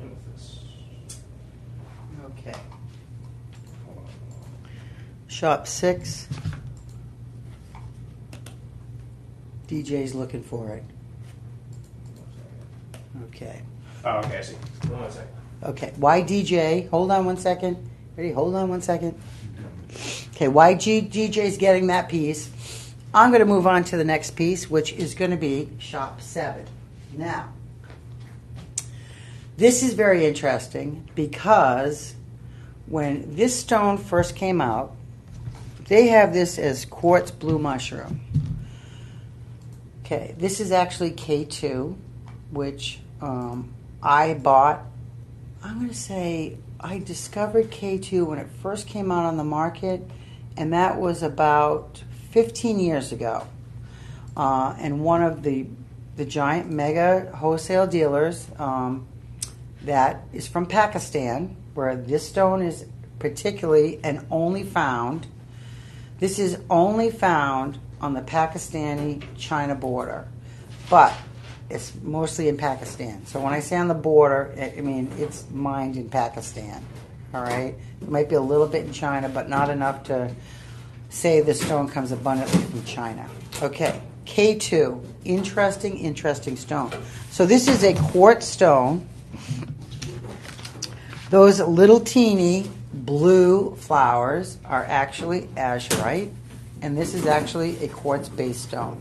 Amethyst. Okay. Shop 6. DJ's looking for it. Okay. Oh, okay, I see. 1 second. Okay. Why DJ? Hold on 1 second. Ready? Hold on 1 second. Okay. Why DJ's getting that piece? I'm going to move on to the next piece, which is going to be shop 7. Now, this is very interesting because when this stone first came out, they have this as quartz blue mushroom. Okay, this is actually K2, which I bought. I'm going to say I discovered K2 when it first came out on the market, and that was about 15 years ago. And one of the giant mega wholesale dealers that is from Pakistan, where this stone is particularly and only found, this is only found on the Pakistani-China border, but it's mostly in Pakistan. So when I say on the border, I mean it's mined in Pakistan, all right? It might be a little bit in China, but not enough to say the stone comes abundantly from China. Okay, K2, interesting stone. So this is a quartz stone. Those little teeny blue flowers are actually azurite, and this is actually a quartz-based stone.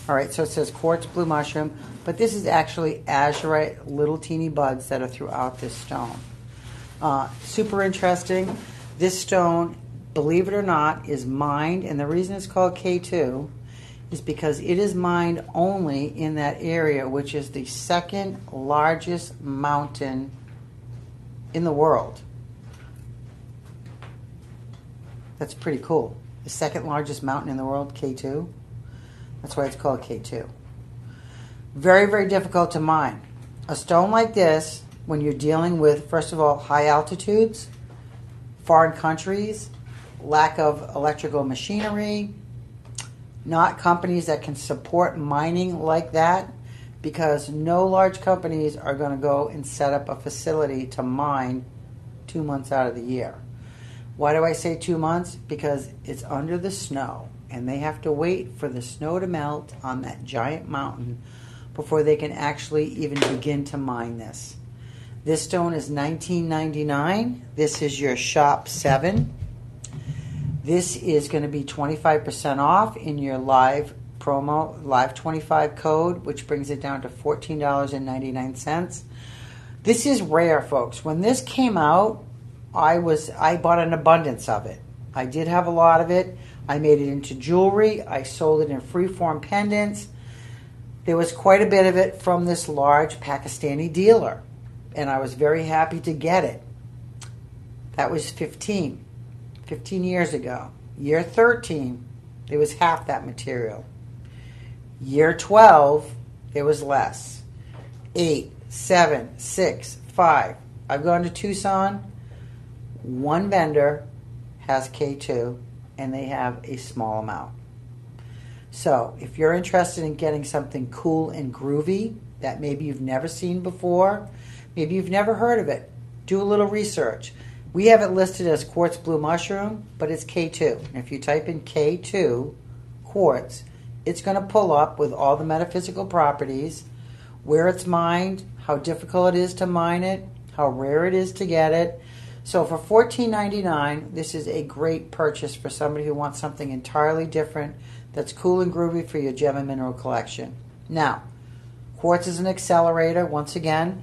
All right, so it says quartz blue mushroom, but this is actually azurite, little teeny buds that are throughout this stone. Super interesting. This stone, believe it or not, is mined, and the reason it's called K2 is because it is mined only in that area, which is the second largest mountain in the world. That's pretty cool. The second largest mountain in the world, K2. That's why it's called K2. Very, very difficult to mine. A stone like this, when you're dealing with, first of all, high altitudes, foreign countries, lack of electrical machinery, not companies that can support mining like that, because no large companies are going to go and set up a facility to mine 2 months out of the year. Why do I say 2 months? Because it's under the snow, and they have to wait for the snow to melt on that giant mountain before they can actually even begin to mine this. This stone is $19.99. This is your shop 7. This is going to be 25% off in your live promo, live 25 code, which brings it down to $14.99. This is rare, folks. When this came out, I bought an abundance of it. I did have a lot of it. I made it into jewelry. I sold it in freeform pendants. There was quite a bit of it from this large Pakistani dealer, and I was very happy to get it. That was 15 years ago. Year 13, there was half that material. Year 12, there was less. 8, 7, 6, 5. I've gone to Tucson. One vendor has K2, and they have a small amount. So if you're interested in getting something cool and groovy that maybe you've never seen before, maybe you've never heard of it, do a little research. We have it listed as quartz blue mushroom, but it's K2. And if you type in K2 quartz, it's going to pull up with all the metaphysical properties, where it's mined, how difficult it is to mine it, how rare it is to get it. So for $14.99, this is a great purchase for somebody who wants something entirely different that's cool and groovy for your gem and mineral collection. Now, quartz is an accelerator, once again.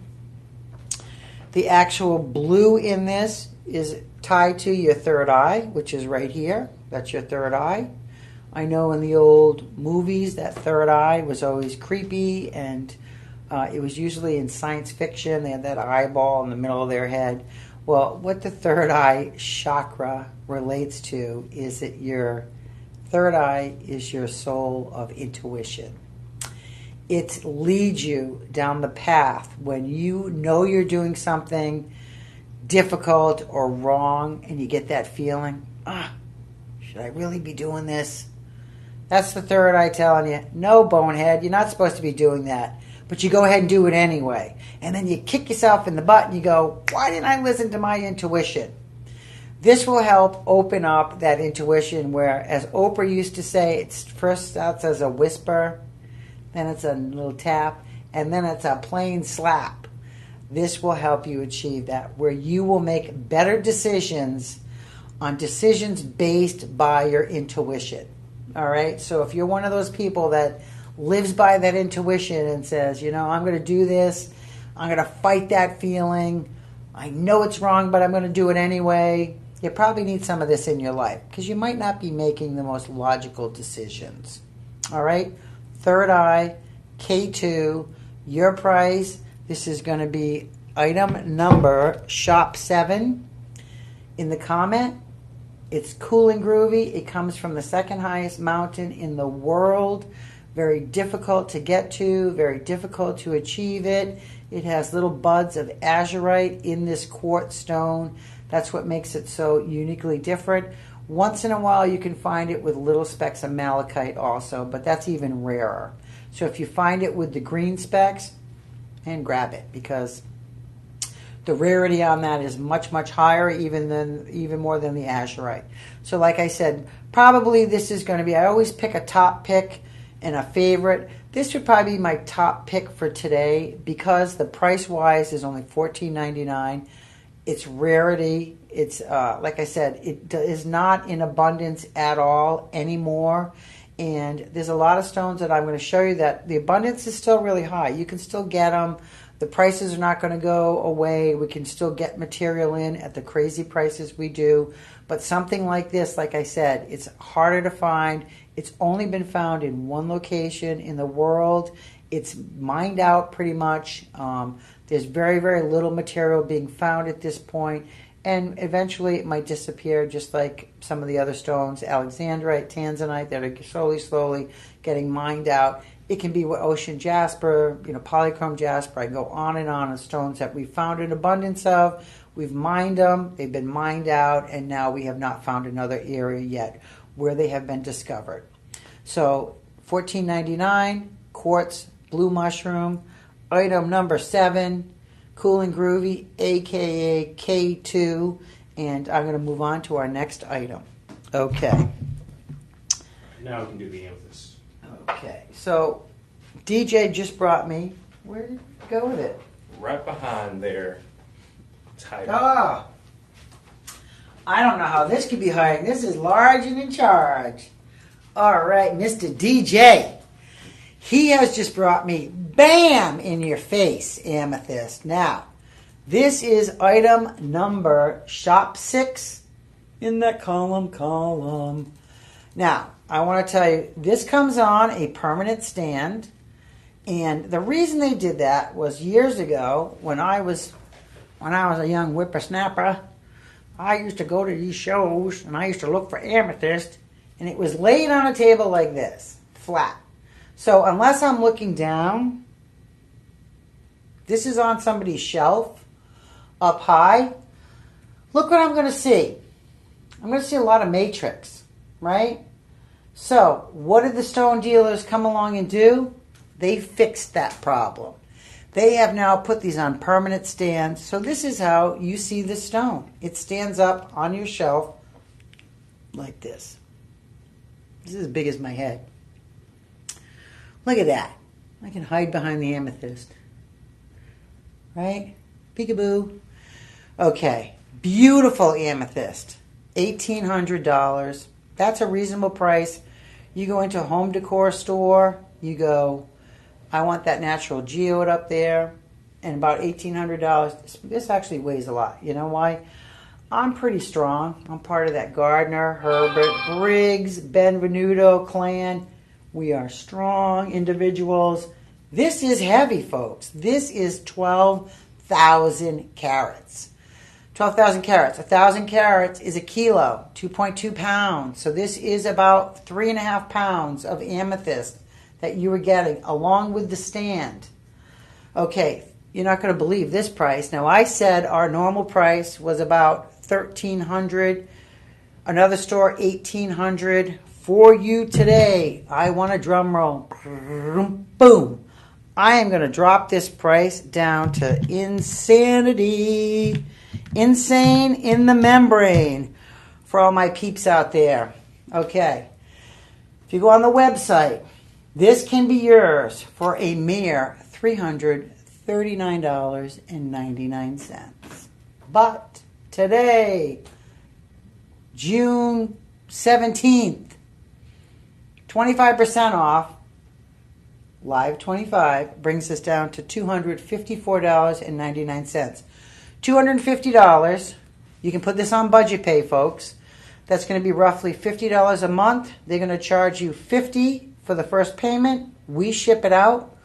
The actual blue in this is tied to your third eye, which is right here. That's your third eye. I know in the old movies that third eye was always creepy, and it was usually in science fiction. They had that eyeball in the middle of their head. Well, what the third eye chakra relates to is that your third eye is your soul of intuition. It leads you down the path when you know you're doing something difficult or wrong, and you get that feeling, should I really be doing this? That's the third eye telling you, no, bonehead, you're not supposed to be doing that. But you go ahead and do it anyway. And then you kick yourself in the butt and you go, why didn't I listen to my intuition? This will help open up that intuition where, as Oprah used to say, it first starts as a whisper, then it's a little tap, and then it's a plain slap. This will help you achieve that, where you will make better decisions on decisions based by your intuition. All right? So if you're one of those people that lives by that intuition and says, I'm going to do this, I'm going to fight that feeling, I know it's wrong, but I'm going to do it anyway, you probably need some of this in your life, because you might not be making the most logical decisions. All right? Third eye, K2, your price. This is going to be item number shop 7 in the comment. It's cool and groovy. It comes from the second highest mountain in the world. Very difficult to get to, very difficult to achieve it. It has little buds of azurite in this quartz stone. That's what makes it so uniquely different. Once in a while you can find it with little specks of malachite also, but that's even rarer. So if you find it with the green specks, and grab it, because the rarity on that is much, much higher, even more than the azurite. So like I said, probably this is going to be, I always pick a top pick and a favorite. This would probably be my top pick for today because the price-wise is only $14.99. It's rarity. It's, like I said, it is not in abundance at all anymore. And there's a lot of stones that I'm going to show you that the abundance is still really high. You can still get them. The prices are not going to go away. We can still get material in at the crazy prices we do. But something like this, like I said, it's harder to find. It's only been found in one location in the world. It's mined out pretty much. There's very, very little material being found at this point. And eventually it might disappear just like some of the other stones, alexandrite, tanzanite, that are slowly getting mined out. It can be ocean jasper, polychrome jasper. I can go on and on of stones that we've found an abundance of. We've mined them, they've been mined out, and now we have not found another area yet where they have been discovered. So $14.99, quartz, blue mushroom, item number 7. Cool and Groovy, aka K2, and I'm going to move on to our next item. Okay. Now we can do the amethyst. Okay, so DJ just brought me. Where did you go with it? Right behind there. Tight. Ah, I don't know how this could be hiding. This is large and in charge. All right, Mr. DJ. He has just brought me, bam, in your face, amethyst. Now, this is item number shop 6 in that column. Now, I want to tell you, this comes on a permanent stand. And the reason they did that was years ago when I was a young whippersnapper, I used to go to these shows and I used to look for amethyst, and it was laid on a table like this, flat. So unless I'm looking down, this is on somebody's shelf up high. Look what I'm going to see. I'm going to see a lot of matrix, right? So what did the stone dealers come along and do? They fixed that problem. They have now put these on permanent stands. So this is how you see the stone. It stands up on your shelf like this. This is as big as my head. Look at that. I can hide behind the amethyst. Right? Peekaboo. Okay. Beautiful amethyst. $1,800. That's a reasonable price. You go into a home decor store. You go, I want that natural geode up there. And about $1,800. This actually weighs a lot. You know why? I'm pretty strong. I'm part of that Gardner, Herbert, Briggs, Benvenuto clan. We are strong individuals. This is heavy, folks. This is 12,000 carats. 12,000 carats. 1,000 carats is a kilo, 2.2 pounds. So this is about 3.5 pounds of amethyst that you were getting along with the stand. Okay, you're not going to believe this price. Now, I said our normal price was about $1,300. Another store, $1,800. For you today, I want a drum roll. Boom. I am going to drop this price down to insanity. Insane in the membrane for all my peeps out there. Okay. If you go on the website, this can be yours for a mere $339.99. But today, June 17th, 25% off, live 25, brings us down to $254.99. $250, you can put this on budget pay, folks. That's going to be roughly $50 a month. They're going to charge you $50 for the first payment. We ship it out.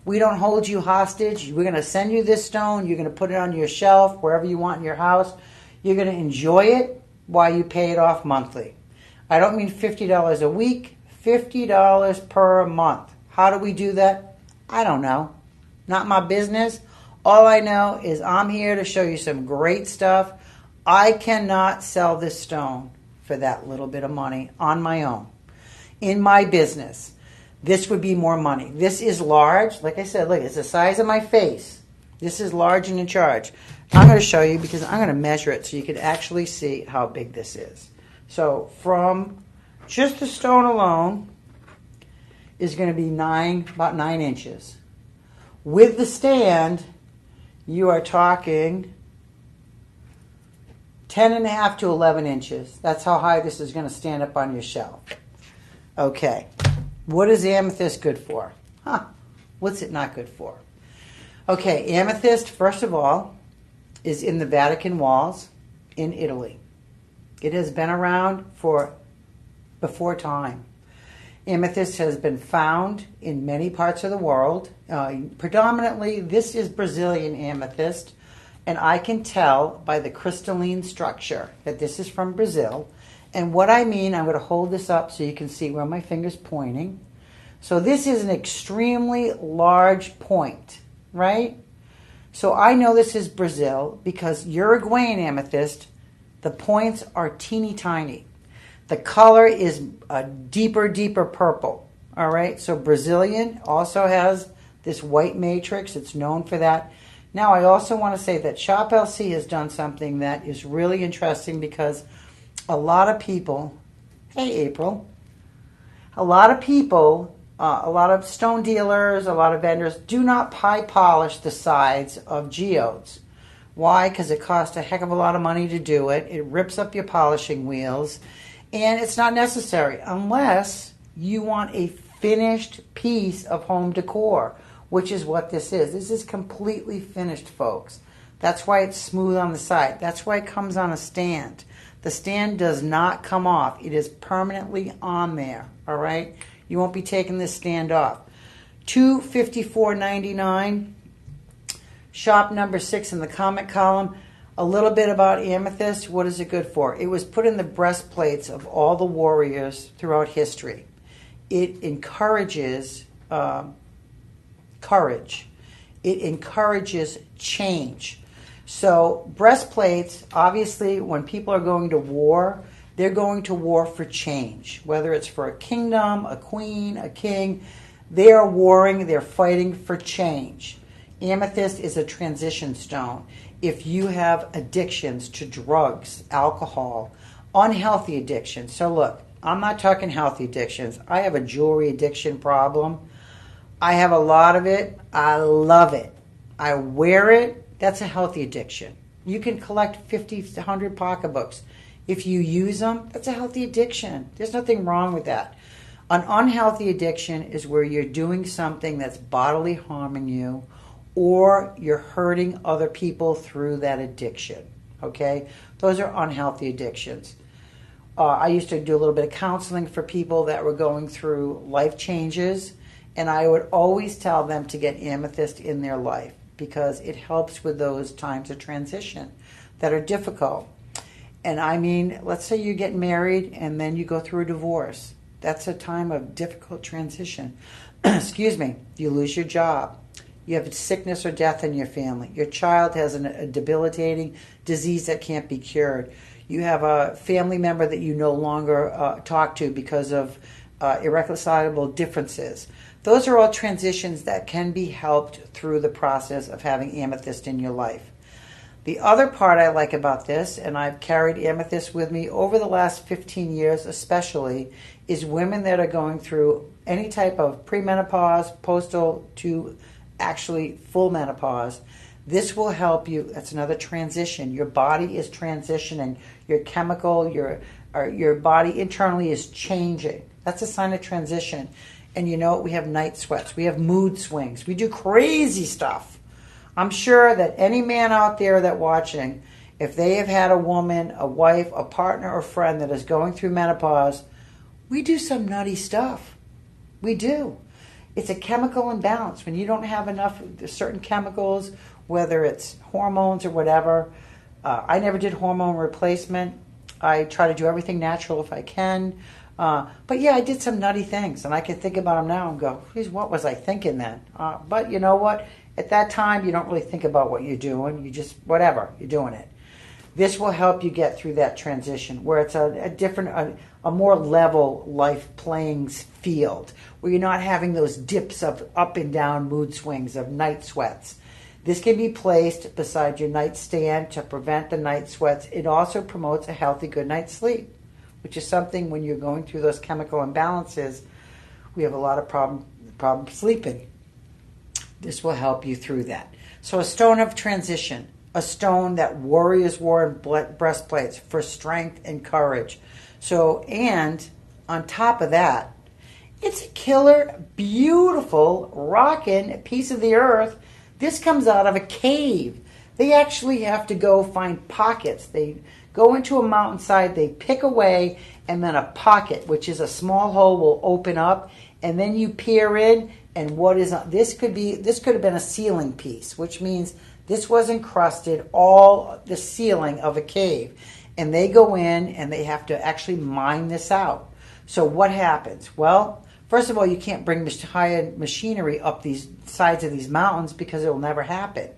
We don't hold you hostage. We're going to send you this stone. You're going to put it on your shelf, wherever you want in your house. You're going to enjoy it while you pay it off monthly. I don't mean $50 a week. $50 per month. How do we do that? I don't know. Not my business. All I know is I'm here to show you some great stuff. I cannot sell this stone for that little bit of money on my own. In my business, this would be more money. This is large. Like I said, look, it's the size of my face. This is large and in charge. I'm going to show you because I'm going to measure it so you can actually see how big this is. So from just the stone alone is going to be about 9 inches. With the stand, you are talking 10.5 to 11 inches. That's how high this is going to stand up on your shelf. Okay. What is amethyst good for? What's it not good for? Okay, amethyst, first of all, is in the Vatican walls in Italy. It has been around before time. Amethyst has been found in many parts of the world. Predominantly, this is Brazilian amethyst, and I can tell by the crystalline structure that this is from Brazil. And what I mean, I'm going to hold this up so you can see where my finger's pointing. So this is an extremely large point, right? So I know this is Brazil because Uruguayan amethyst, the points are teeny tiny. The color is a deeper, deeper purple. All right, so Brazilian also has this white matrix. It's known for that. Now, I also want to say that Shop LC has done something that is really interesting because a lot of people, hey, April, a lot of people, a lot of stone dealers, a lot of vendors do not high polish the sides of geodes. Why? Because it costs a heck of a lot of money to do it. It rips up your polishing wheels. And it's not necessary unless you want a finished piece of home decor, which is what this is. This is completely finished, folks. That's why it's smooth on the side. That's why it comes on a stand. The stand does not come off. It is permanently on there, all right? You won't be taking this stand off. $254.99. Shop number 6 in the comment column. A little bit about amethyst. What is it good for? It was put in the breastplates of all the warriors throughout history. It encourages courage. It encourages change. So breastplates, obviously, when people are going to war, they're going to war for change. Whether it's for a kingdom, a queen, a king, they are warring, they're fighting for change. Amethyst is a transition stone. If you have addictions to drugs, alcohol, unhealthy addictions. So look, I'm not talking healthy addictions. I have a jewelry addiction problem. I have a lot of it. I love it. I wear it. That's a healthy addiction. You can collect 50 to 100 pocketbooks. If you use them, that's a healthy addiction. There's nothing wrong with that. An unhealthy addiction is where you're doing something that's bodily harming you, or you're hurting other people through that addiction, okay? Those are unhealthy addictions. I used to do a little bit of counseling for people that were going through life changes, and I would always tell them to get amethyst in their life because it helps with those times of transition that are difficult. And I mean, let's say you get married and then you go through a divorce. That's a time of difficult transition. Excuse me. You lose your job. You have sickness or death in your family. Your child has a debilitating disease that can't be cured. You have a family member that you no longer talk to because of irreconcilable differences. Those are all transitions that can be helped through the process of having amethyst in your life. The other part I like about this, and I've carried amethyst with me over the last 15 years especially, is women that are going through any type of premenopause, postal to actually full menopause. This will help you. That's another transition. Your body is transitioning. Your chemical, your body internally is changing. That's a sign of transition. And you know what? We have night sweats. We have mood swings. We do crazy stuff. I'm sure that any man out there that watching, if they have had a woman, a wife, a partner, or friend that is going through menopause, we do some nutty stuff. We do. It's a chemical imbalance. When you don't have enough of certain chemicals, whether it's hormones or whatever. I never did hormone replacement. I try to do everything natural if I can. But yeah, I did some nutty things, and I can think about them now and go, geez, what was I thinking then? But you know what? At that time, you don't really think about what you're doing. You just, whatever, you're doing it. This will help you get through that transition where it's a different, a more level life playing field where you're not having those dips of up and down mood swings of night sweats. This can be placed beside your nightstand to prevent the night sweats. It also promotes a healthy good night's sleep, which is something when you're going through those chemical imbalances, we have a lot of problem sleeping. This will help you through that. So a stone of transition, a stone that warriors wore in breastplates for strength and courage. So, and on top of that, it's a killer, beautiful, rockin' piece of the earth. This comes out of a cave. They actually have to go find pockets. They go into a mountainside, they pick away, and then a pocket, which is a small hole, will open up, and then you peer in, and what is this could have been a ceiling piece, which means this was encrusted all the ceiling of a cave. And they go in and they have to actually mine this out. So what happens? Well, first of all, you can't bring high-end machinery up these sides of these mountains because it will never happen.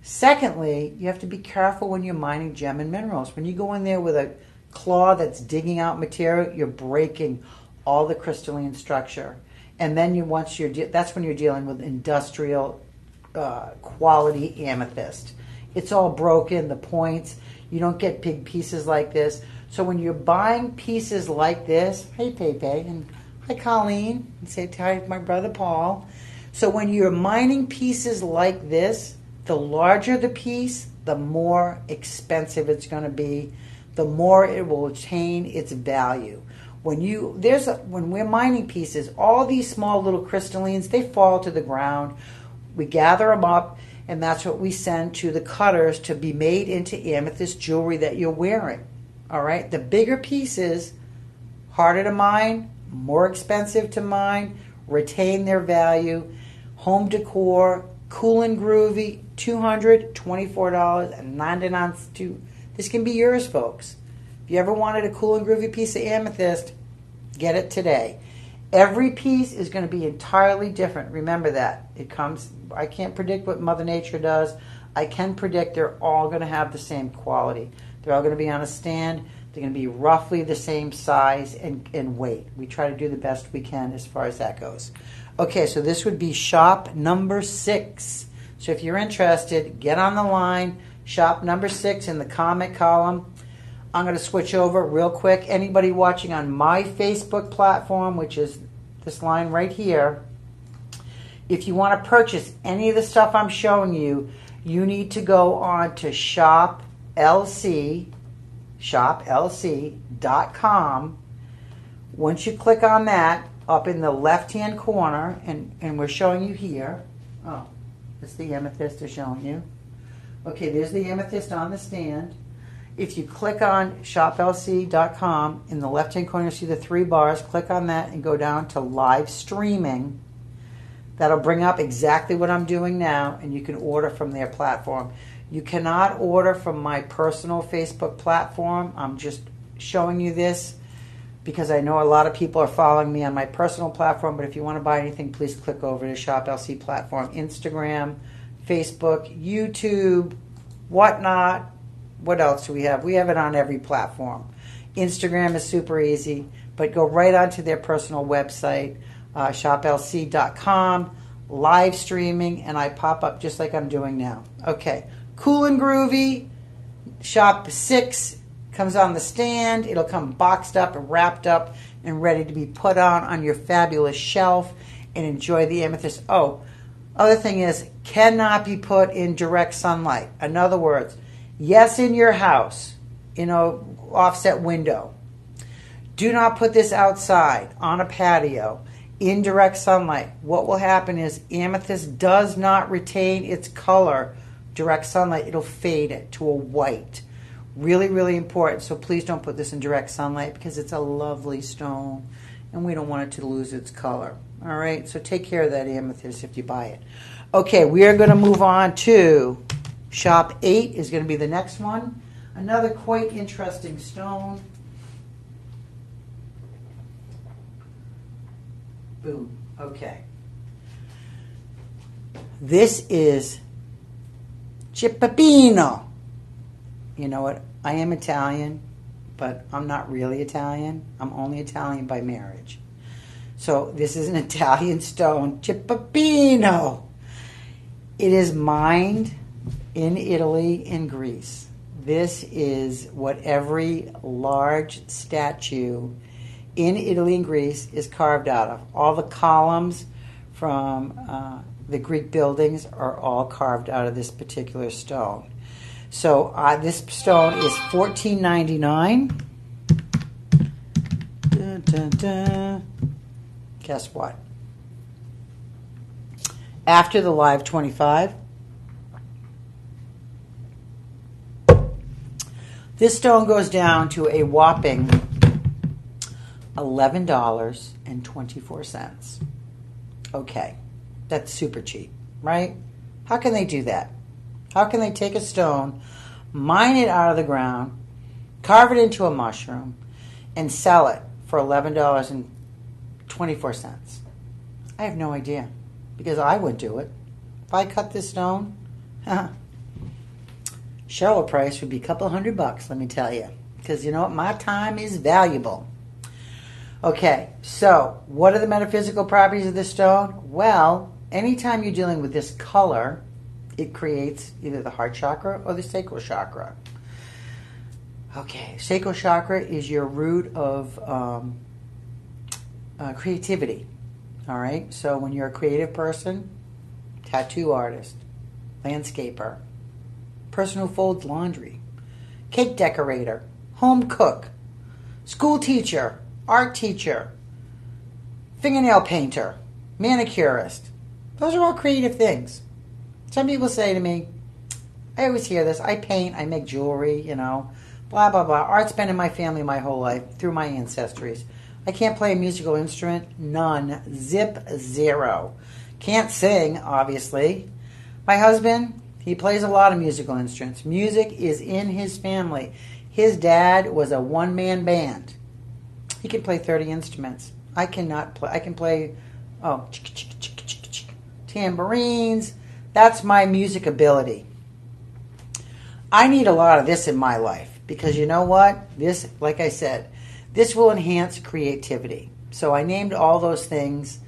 Secondly, you have to be careful when you're mining gem and minerals. When you go in there with a claw that's digging out material, you're breaking all the crystalline structure. And then that's when you're dealing with industrial quality amethyst. It's all broken, the points. You don't get big pieces like this. So when you're buying pieces like this, hey Pepe, and hi Colleen, and say hi to my brother Paul. So when you're mining pieces like this, the larger the piece, the more expensive it's going to be, the more it will attain its value. When we're mining pieces, all these small little crystallines, they fall to the ground. We gather them up, and that's what we send to the cutters to be made into amethyst jewelry that you're wearing. All right? The bigger pieces, harder to mine, more expensive to mine, retain their value. Home decor, cool and groovy, $224.99. This can be yours, folks. If you ever wanted a cool and groovy piece of amethyst, get it today. Every piece is going to be entirely different. Remember that. I can't predict what Mother Nature does. I can predict they're all going to have the same quality. They're all going to be on a stand. They're going to be roughly the same size and weight. We try to do the best we can as far as that goes. Okay, so this would be shop number 6. So if you're interested, get on the line. Shop number 6 in the comment column. I'm going to switch over real quick. Anybody watching on my Facebook platform, which is this line right here, if you want to purchase any of the stuff I'm showing you, you need to go on to shoplc.com. Once you click on that, up in the left-hand corner, and we're showing you here. Oh, it's the amethyst they're showing you. Okay, there's the amethyst on the stand. If you click on shoplc.com, in the left-hand corner, you see the 3 bars. Click on that and go down to live streaming. That'll bring up exactly what I'm doing now, and you can order from their platform. You cannot order from my personal Facebook platform. I'm just showing you this because I know a lot of people are following me on my personal platform, but if you want to buy anything, please click over to Shop LC platform, Instagram, Facebook, YouTube, whatnot. What else do we have? We have it on every platform. Instagram is super easy, but go right onto their personal website, shoplc.com, live streaming, and I pop up just like I'm doing now. Okay, cool and groovy. Shop 6 comes on the stand. It'll come boxed up and wrapped up and ready to be put on your fabulous shelf and enjoy the amethyst. Oh, other thing is, cannot be put in direct sunlight. In other words, yes, in your house, offset window. Do not put this outside on a patio in direct sunlight. What will happen is amethyst does not retain its color direct sunlight. It'll fade it to a white. Really, really important. So please don't put this in direct sunlight because it's a lovely stone and we don't want it to lose its color. All right, so take care of that amethyst if you buy it. Okay, we are going to move on to shop 8 is going to be the next one. Another quite interesting stone. Boom. Okay. This is Cippino. You know what? I am Italian, but I'm not really Italian. I'm only Italian by marriage. So this is an Italian stone, Cippino. It is mined in Italy and Greece. This is what every large statue in Italy and Greece is carved out of. All the columns from the Greek buildings are all carved out of this particular stone. So this stone is $14.99. Dun, dun, dun. Guess what? After the live 25, this stone goes down to a whopping $11.24. Okay, that's super cheap, right? How can they do that? How can they take a stone, mine it out of the ground, carve it into a mushroom, and sell it for $11.24? I have no idea, because I would do it. If I cut this stone, Cheryl price would be a couple $100, let me tell you. Because you know what? My time is valuable. Okay, so what are the metaphysical properties of this stone? Well, anytime you're dealing with this color, it creates either the heart chakra or the sacral chakra. Okay, sacral chakra is your root of creativity. All right, so when you're a creative person, tattoo artist, landscaper, person who folds laundry, cake decorator, home cook, school teacher, art teacher, fingernail painter, manicurist. Those are all creative things. Some people say to me, I always hear this, I paint, I make jewelry, you know, blah, blah, blah. Art's been in my family my whole life through my ancestries. I can't play a musical instrument. None. Zip. Zero. Can't sing, obviously. My husband, he plays a lot of musical instruments. Music is in his family. His dad was a one-man band. He can play 30 instruments. I cannot play. I can play, tambourines. That's my music ability. I need a lot of this in my life because you know what? This, like I said, this will enhance creativity. So I named all those things,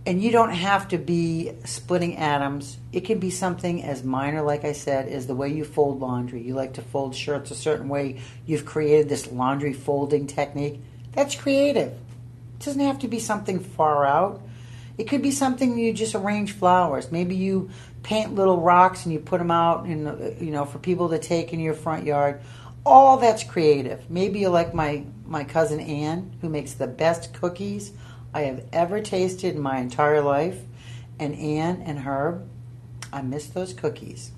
and you don't have to be splitting atoms. It can be something as minor, like I said, as the way you fold laundry. You like to fold shirts a certain way. You've created this laundry folding technique. That's creative. It doesn't have to be something far out. It could be something you just arrange flowers. Maybe you paint little rocks and you put them out, for people to take in your front yard. All that's creative. Maybe you're like my cousin Ann, who makes the best cookies I have ever tasted in my entire life. And Ann and Herb, I miss those cookies.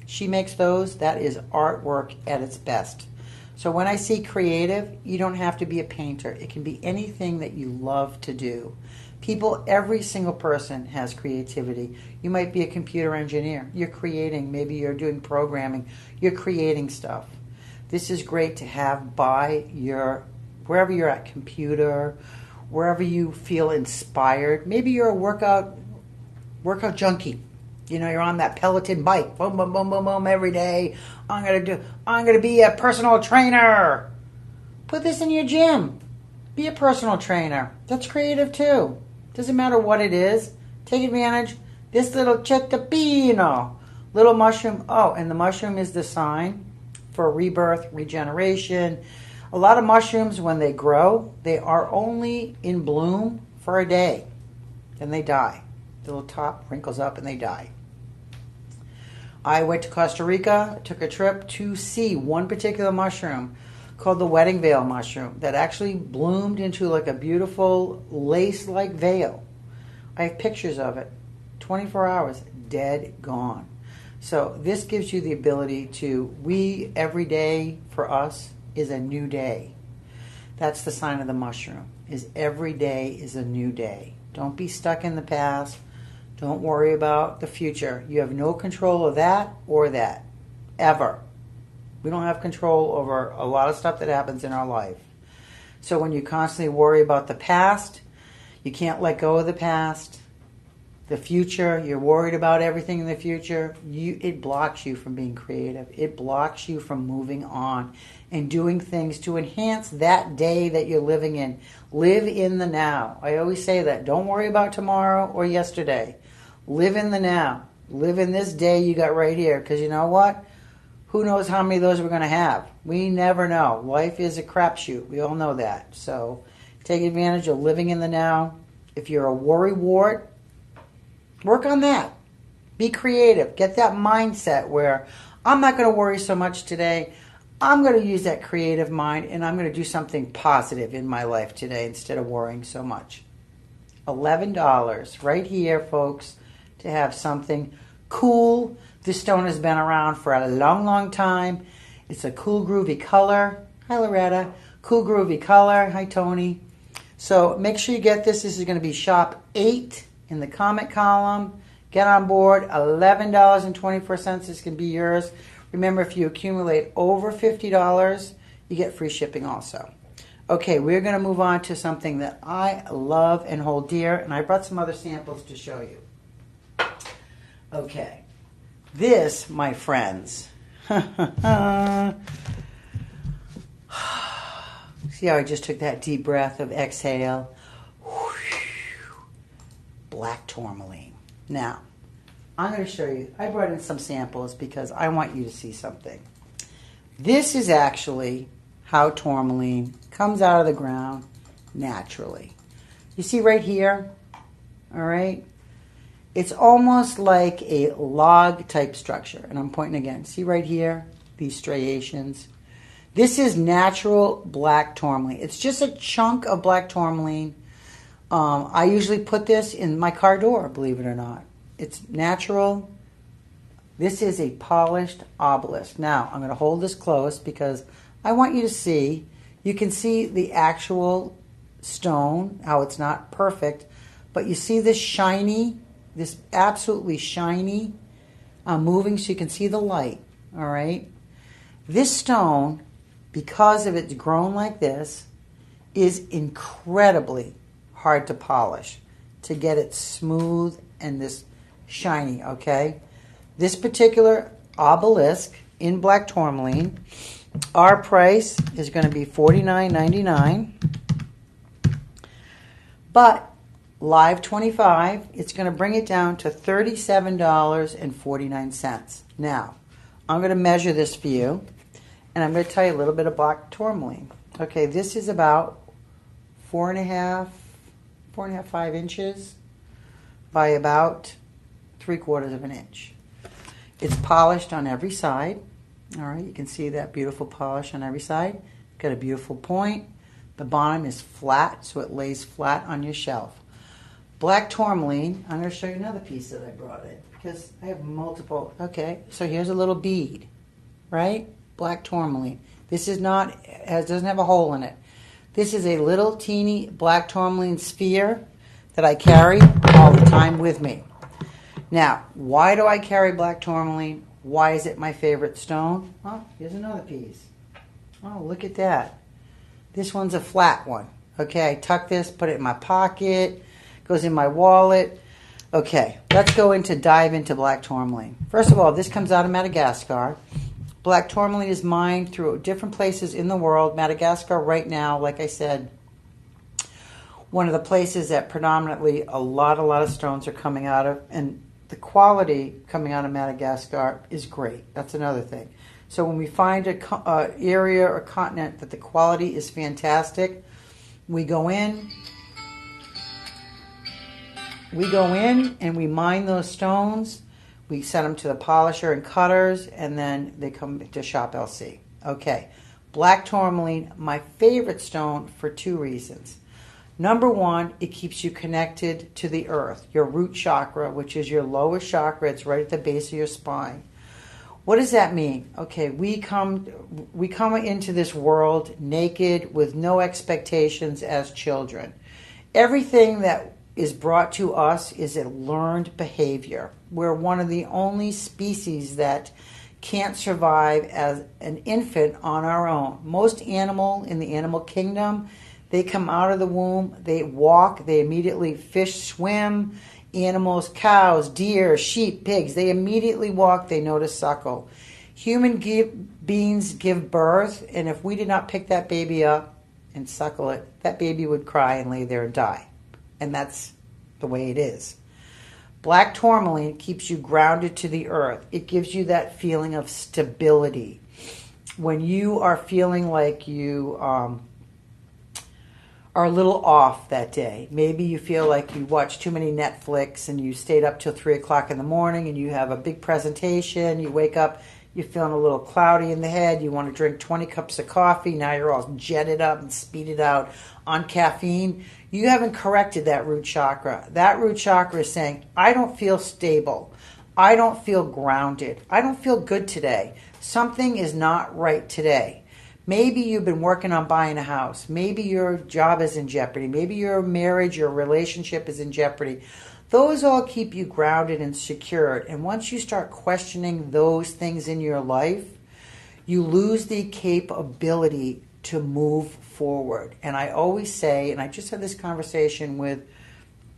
She makes those. That is artwork at its best. So when I see creative, you don't have to be a painter. It can be anything that you love to do. People, every single person has creativity. You might be a computer engineer. You're creating. Maybe you're doing programming. You're creating stuff. This is great to have by your, wherever you're at, computer, wherever you feel inspired. Maybe you're a workout junkie. You know, you're on that Peloton bike, boom, boom, boom, boom, boom, every day. I'm gonna be a personal trainer. Put this in your gym. Be a personal trainer. That's creative too. Doesn't matter what it is. Take advantage. This little cittadino, little mushroom. Oh, and the mushroom is the sign for rebirth, regeneration. A lot of mushrooms, when they grow, they are only in bloom for a day. Then they die. The little top wrinkles up and they die. I went to Costa Rica, took a trip to see one particular mushroom called the wedding veil mushroom that actually bloomed into like a beautiful lace-like veil. I have pictures of it. 24 hours, dead, gone. So this gives you the ability to, every day for us is a new day. That's the sign of the mushroom, is every day is a new day. Don't be stuck in the past. Don't worry about the future. You have no control of that or that, ever. We don't have control over a lot of stuff that happens in our life. So when you constantly worry about the past, you can't let go of the past the future, you're worried about everything in the future, it blocks you from being creative. It blocks you from moving on and doing things to enhance that day that you're living in. Live in the now. I always say that. Don't worry about tomorrow or yesterday. Live in the now. Live in this day you got right here. Because you know what? Who knows how many of those we're going to have? We never know. Life is a crapshoot. We all know that. So take advantage of living in the now. If you're a worrywart, work on that. Be creative. Get that mindset where I'm not going to worry so much today. I'm going to use that creative mind and I'm going to do something positive in my life today instead of worrying so much. $11 right here, folks, to have something cool. This stone has been around for a long, long time. It's a cool, groovy color. Hi, Loretta. Cool, groovy color. Hi, Tony. So make sure you get this. This is going to be shop 8 in the comment column. Get on board. $11.24. This can be yours. Remember, if you accumulate over $50, you get free shipping also. Okay, we're going to move on to something that I love and hold dear, and I brought some other samples to show you. Okay, this, my friends, see how I just took that deep breath of exhale? Black tourmaline. Now, I'm going to show you. I brought in some samples because I want you to see something. This is actually how tourmaline comes out of the ground naturally. You see right here? All right? It's almost like a log type structure. And I'm pointing again. See right here? These striations. This is natural black tourmaline. It's just a chunk of black tourmaline. I usually put this in my car door, believe it or not. It's natural. This is a polished obelisk. Now, I'm going to hold this close because I want you to see. You can see the actual stone, how it's not perfect, but you see this shiny, this absolutely shiny moving so you can see the light, all right? This stone, because of it's grown like this, is incredibly hard to polish to get it smooth and this shiny, okay? This particular obelisk in black tourmaline, our price is going to be $49.99. But live 25, it's going to bring it down to $37.49. Now, I'm going to measure this for you, and I'm going to tell you a little bit of black tourmaline. Okay, this is about 5 inches by about 3/4 of an inch. It's polished on every side. All right, you can see that beautiful polish on every side. Got a beautiful point. The bottom is flat, so it lays flat on your shelf. Black tourmaline, I'm going to show you another piece that I brought in because I have multiple. Okay, so here's a little bead, right? Black tourmaline. This is not, doesn't have a hole in it. This is a little teeny black tourmaline sphere that I carry all the time with me. Now, why do I carry black tourmaline? Why is it my favorite stone? Oh, here's another piece. Oh, look at that. This one's a flat one. Okay, I tuck this, put it in my pocket, goes in my wallet. Okay, let's dive into black tourmaline. First of all, this comes out of Madagascar. Black tourmaline is mined through different places in the world. Madagascar right now, like I said, one of the places that predominantly a lot of stones are coming out of, and the quality coming out of Madagascar is great. That's another thing. So when we find an area or continent that the quality is fantastic, we go in and we mine those stones. We send them to the polisher and cutters, and then they come to Shop LC. Okay, black tourmaline, my favorite stone for 2 reasons. Number 1, it keeps you connected to the earth, your root chakra, which is your lowest chakra. It's right at the base of your spine. What does that mean? Okay, we come into this world naked with no expectations as children. Everything that is brought to us is a learned behavior. We're one of the only species that can't survive as an infant on our own. Most animal in the animal kingdom, they come out of the womb, they walk, they immediately fish, swim, Animals, cows, deer, sheep, pigs, they immediately walk, they know to suckle. Human beings give birth, and if we did not pick that baby up and suckle it, that baby would cry and lay there and die. And that's the way it is. Black tourmaline keeps you grounded to the earth. It gives you that feeling of stability. When you are feeling like you are a little off that day, maybe you feel like you watched too many Netflix and you stayed up till 3 o'clock in the morning and you have a big presentation, you wake up, you're feeling a little cloudy in the head, you want to drink 20 cups of coffee, now you're all jetted up and speeded out on caffeine. You haven't corrected that root chakra. That root chakra is saying, I don't feel stable. I don't feel grounded. I don't feel good today. Something is not right today. Maybe you've been working on buying a house. Maybe your job is in jeopardy. Maybe your marriage, your relationship is in jeopardy. Those all keep you grounded and secured. And once you start questioning those things in your life, you lose the capability to move forward. And I always say, and I just had this conversation with,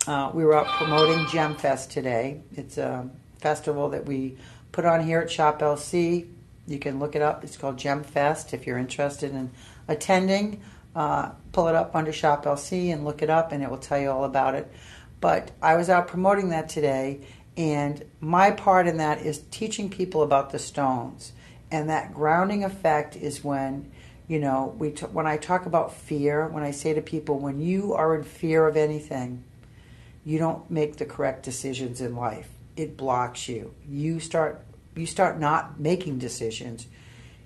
we were out promoting Gem Fest today. It's a festival that we put on here at Shop LC. You can look it up. It's called Gem Fest. If you're interested in attending, pull it up under Shop LC and look it up, and it will tell you all about it. But I was out promoting that today, and my part in that is teaching people about the stones. And that grounding effect is when, you know, when I talk about fear, when I say to people, when you are in fear of anything, you don't make the correct decisions in life. It blocks you. You start not making decisions.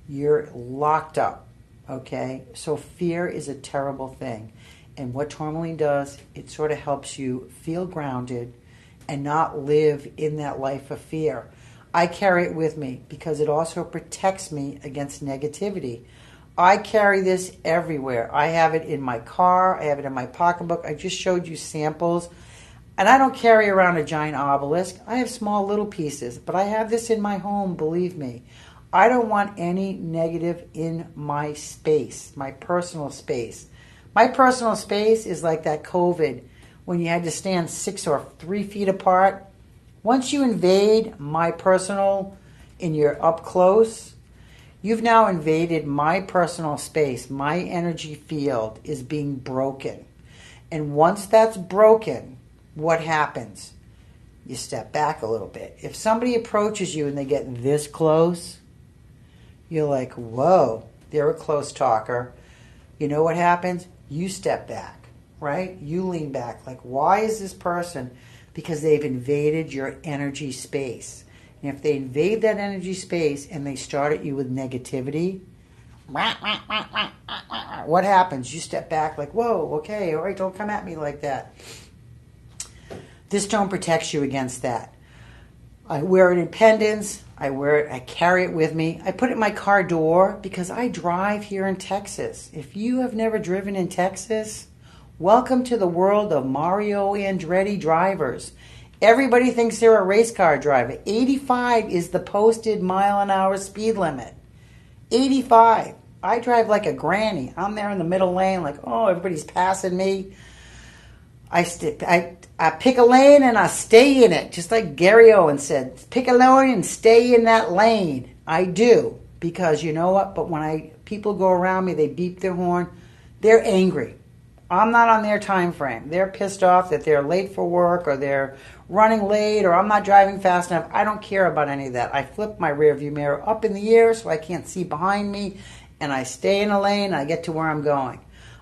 You're locked up, okay? So fear is a terrible thing. And what tourmaline does, it sort of helps you feel grounded and not live in that life of fear. I carry it with me because it also protects me against negativity. I carry this everywhere. I have it in my car. I have it in my pocketbook. I just showed you samples. And I don't carry around a giant obelisk. I have small little pieces. But I have this in my home, believe me. I don't want any negative in my space, my personal space. My personal space is like that COVID when you had to stand 6 or 3 feet apart. Once you invade my personal and you're up close, you've now invaded my personal space. My energy field is being broken. And once that's broken, what happens? You step back a little bit. If somebody approaches you and they get this close, you're like, whoa, they're a close talker. You know what happens? You step back, right? You lean back. Like, why is this person? Because they've invaded your energy space. And if they invade that energy space and they start at you with negativity, what happens? You step back like, whoa, okay, all right, don't come at me like that. This stone protects you against that. I wear it in pendants. I wear it, I carry it with me. I put it in my car door because I drive here in Texas. If you have never driven in Texas, welcome to the world of Mario Andretti drivers. Everybody thinks they're a race car driver. 85 is the posted mile-an-hour speed limit. 85. I drive like a granny. I'm there in the middle lane like, oh, everybody's passing me. I pick a lane and I stay in it, just like Gary Owen said. Pick a lane and stay in that lane. I do, because you know what? But when people go around me, they beep their horn, they're angry. I'm not on their time frame. They're pissed off that they're late for work or they're running late or I'm not driving fast enough. I don't care about any of that. I flip my rear view mirror up in the air so I can't see behind me, and I stay in a lane and I get to where I'm going.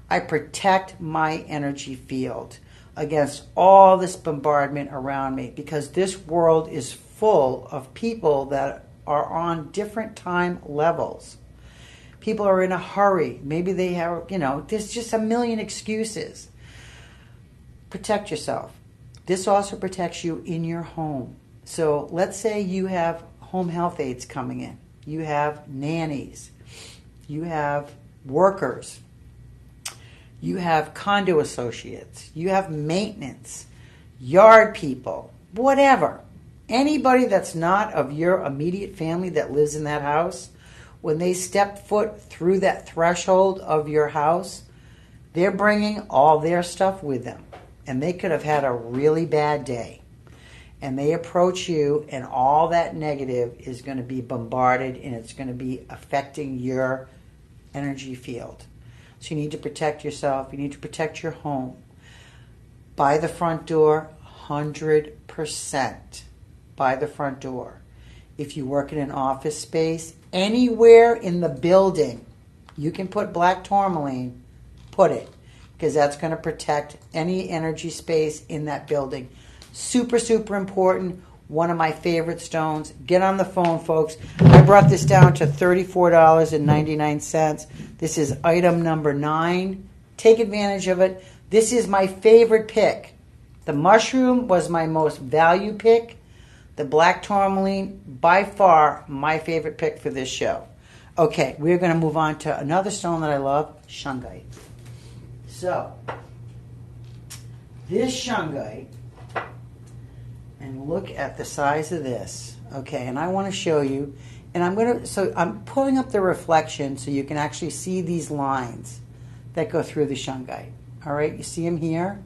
I protect my energy field against all this bombardment around me, because this world is full of people that are on different time levels. People are in a hurry. Maybe they have, there's just a million excuses. Protect yourself. This also protects you in your home. So let's say you have home health aides coming in. You have nannies. You have workers. You have condo associates. You have maintenance, yard people, whatever. Anybody that's not of your immediate family that lives in that house, when they step foot through that threshold of your house, they're bringing all their stuff with them. And they could have had a really bad day. and they approach you, and all that negative is going to be bombarded, and it's going to be affecting your energy field. So you need to protect yourself. You need to protect your home. By the front door, 100%. By the front door. If you work in an office space, anywhere in the building, you can put black tourmaline, put it, because that's going to protect any energy space in that building. Super, super important. One of my favorite stones. Get on the phone, folks. I brought this down to $34.99. This is item number 9. Take advantage of it. This is my favorite pick. The mushroom was my most value pick. The black tourmaline, by far, my favorite pick for this show. Okay, we're going to move on to another stone that I love, shungite. So, this shungite, and look at the size of this. Okay, and I want to show you, and I'm pulling up the reflection so you can actually see these lines that go through the shungite. All right, you see them here?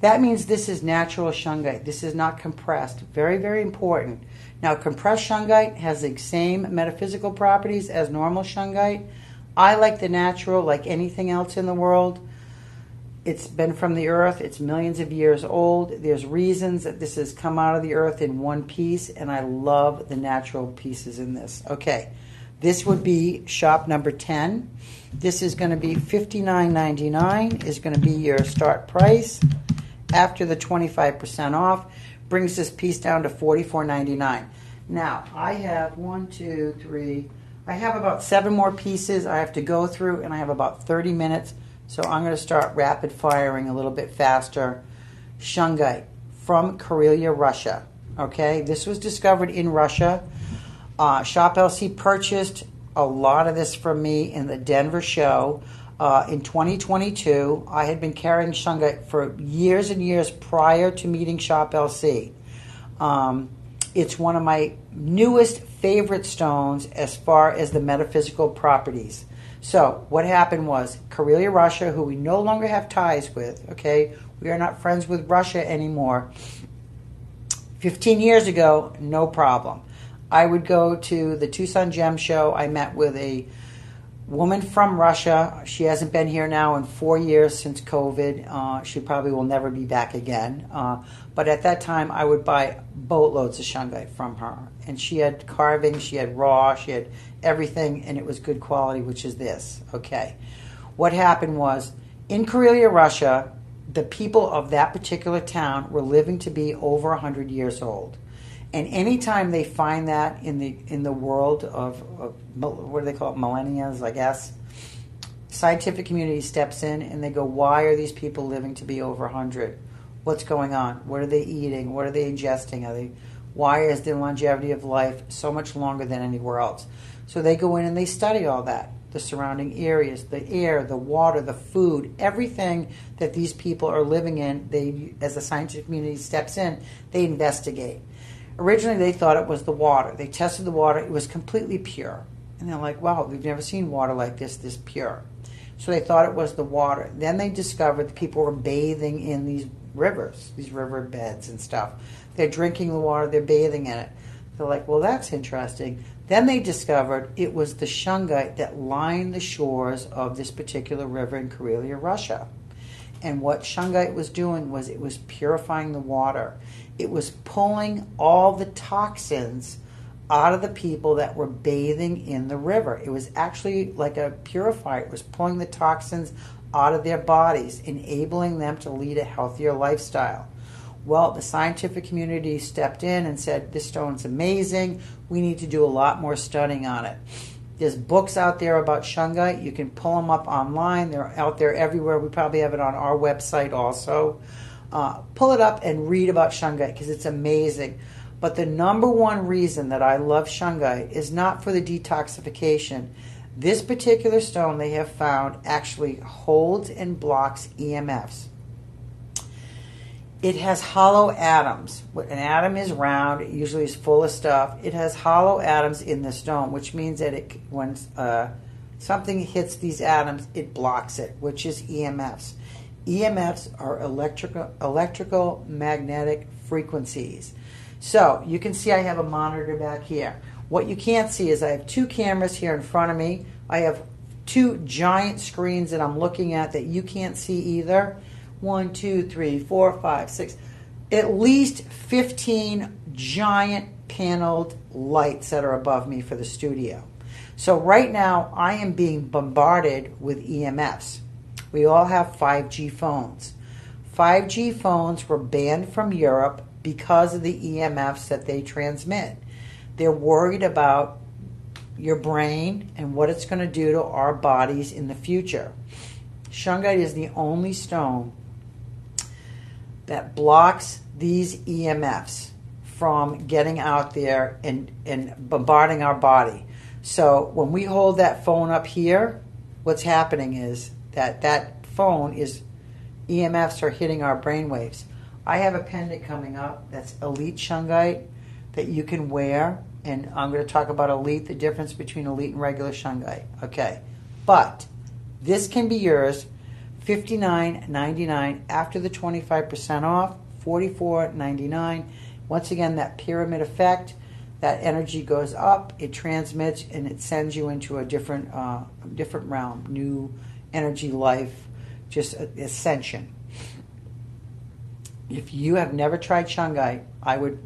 That means this is natural shungite. This is not compressed. Very, very important. Now, compressed shungite has the same metaphysical properties as normal shungite. I like the natural, like anything else in the world. It's been from the earth. It's millions of years old. There's reasons that this has come out of the earth in one piece, and I love the natural pieces in this. Okay, this would be shop number 10. This is going to be $59.99 is going to be your start price. After the 25% off, brings this piece down to $44.99. Now, I have I have about 7 more pieces I have to go through, and I have about 30 minutes, so I'm going to start rapid firing a little bit faster. Shungite from Karelia, Russia. Okay, this was discovered in Russia. Shop LC purchased a lot of this from me in the Denver show. In 2022, I had been carrying shungite for years and years prior to meeting Shop LC. It's one of my newest favorite stones as far as the metaphysical properties. So what happened was Karelia, Russia, who we no longer have ties with, okay, we are not friends with Russia anymore. 15 years ago, no problem. I would go to the Tucson Gem Show. I met with a woman from Russia. She hasn't been here now in 4 years since COVID. She probably will never be back again. But at that time, I would buy boatloads of shungite from her. And she had carving, she had raw, she had everything, and it was good quality, which is this. Okay. What happened was, in Karelia, Russia, the people of that particular town were living to be over 100 years old. And anytime they find that in the world of what do they call it, millennials, I guess, scientific community steps in and they go, why are these people living to be over 100? What's going on? What are they eating? What are they ingesting? Why is their longevity of life so much longer than anywhere else? So they go in and they study all that, the surrounding areas, the air, the water, the food, everything that these people are living in. They, as the scientific community steps in, they investigate. Originally, they thought it was the water. They tested the water. It was completely pure. And they're like, wow, we've never seen water like this pure. So they thought it was the water. Then they discovered that people were bathing in these rivers, these river beds and stuff. They're drinking the water. They're bathing in it. They're like, well, that's interesting. Then they discovered it was the shungite that lined the shores of this particular river in Karelia, Russia. And what shungite was doing was it was purifying the water. It was pulling all the toxins out of the people that were bathing in the river. It was actually like a purifier. It was pulling the toxins out of their bodies, enabling them to lead a healthier lifestyle. Well, the scientific community stepped in and said, this stone's amazing. We need to do a lot more studying on it. There's books out there about shungite. You can pull them up online. They're out there everywhere. We probably have it on our website also. Pull it up and read about shungite because it's amazing. But the number one reason that I love shungite is not for the detoxification. This particular stone they have found actually holds and blocks EMFs. It has hollow atoms. An atom is round. It usually is full of stuff. It has hollow atoms in the stone, which means that when something hits these atoms, it blocks it, which is EMFs. EMFs are electrical magnetic frequencies. So you can see I have a monitor back here. What you can't see is I have two cameras here in front of me. I have two giant screens that I'm looking at that you can't see either. 1, 2, 3, 4, 5, 6. At least 15 giant paneled lights that are above me for the studio. So right now I am being bombarded with EMFs. We all have 5G phones. 5G phones were banned from Europe because of the EMFs that they transmit. They're worried about your brain and what it's going to do to our bodies in the future. Shungite is the only stone that blocks these EMFs from getting out there and bombarding our body. So when we hold that phone up here, what's happening is that phone is, EMFs are hitting our brain waves. I have a pendant coming up that's elite shungite that you can wear, and I'm going to talk about elite, the difference between elite and regular shungite. Okay, but this can be yours, $59.99 after the 25% off, $44.99. Once again, that pyramid effect, that energy goes up, it transmits, and it sends you into a different realm, new energy, life, just ascension. If you have never tried shungite, I would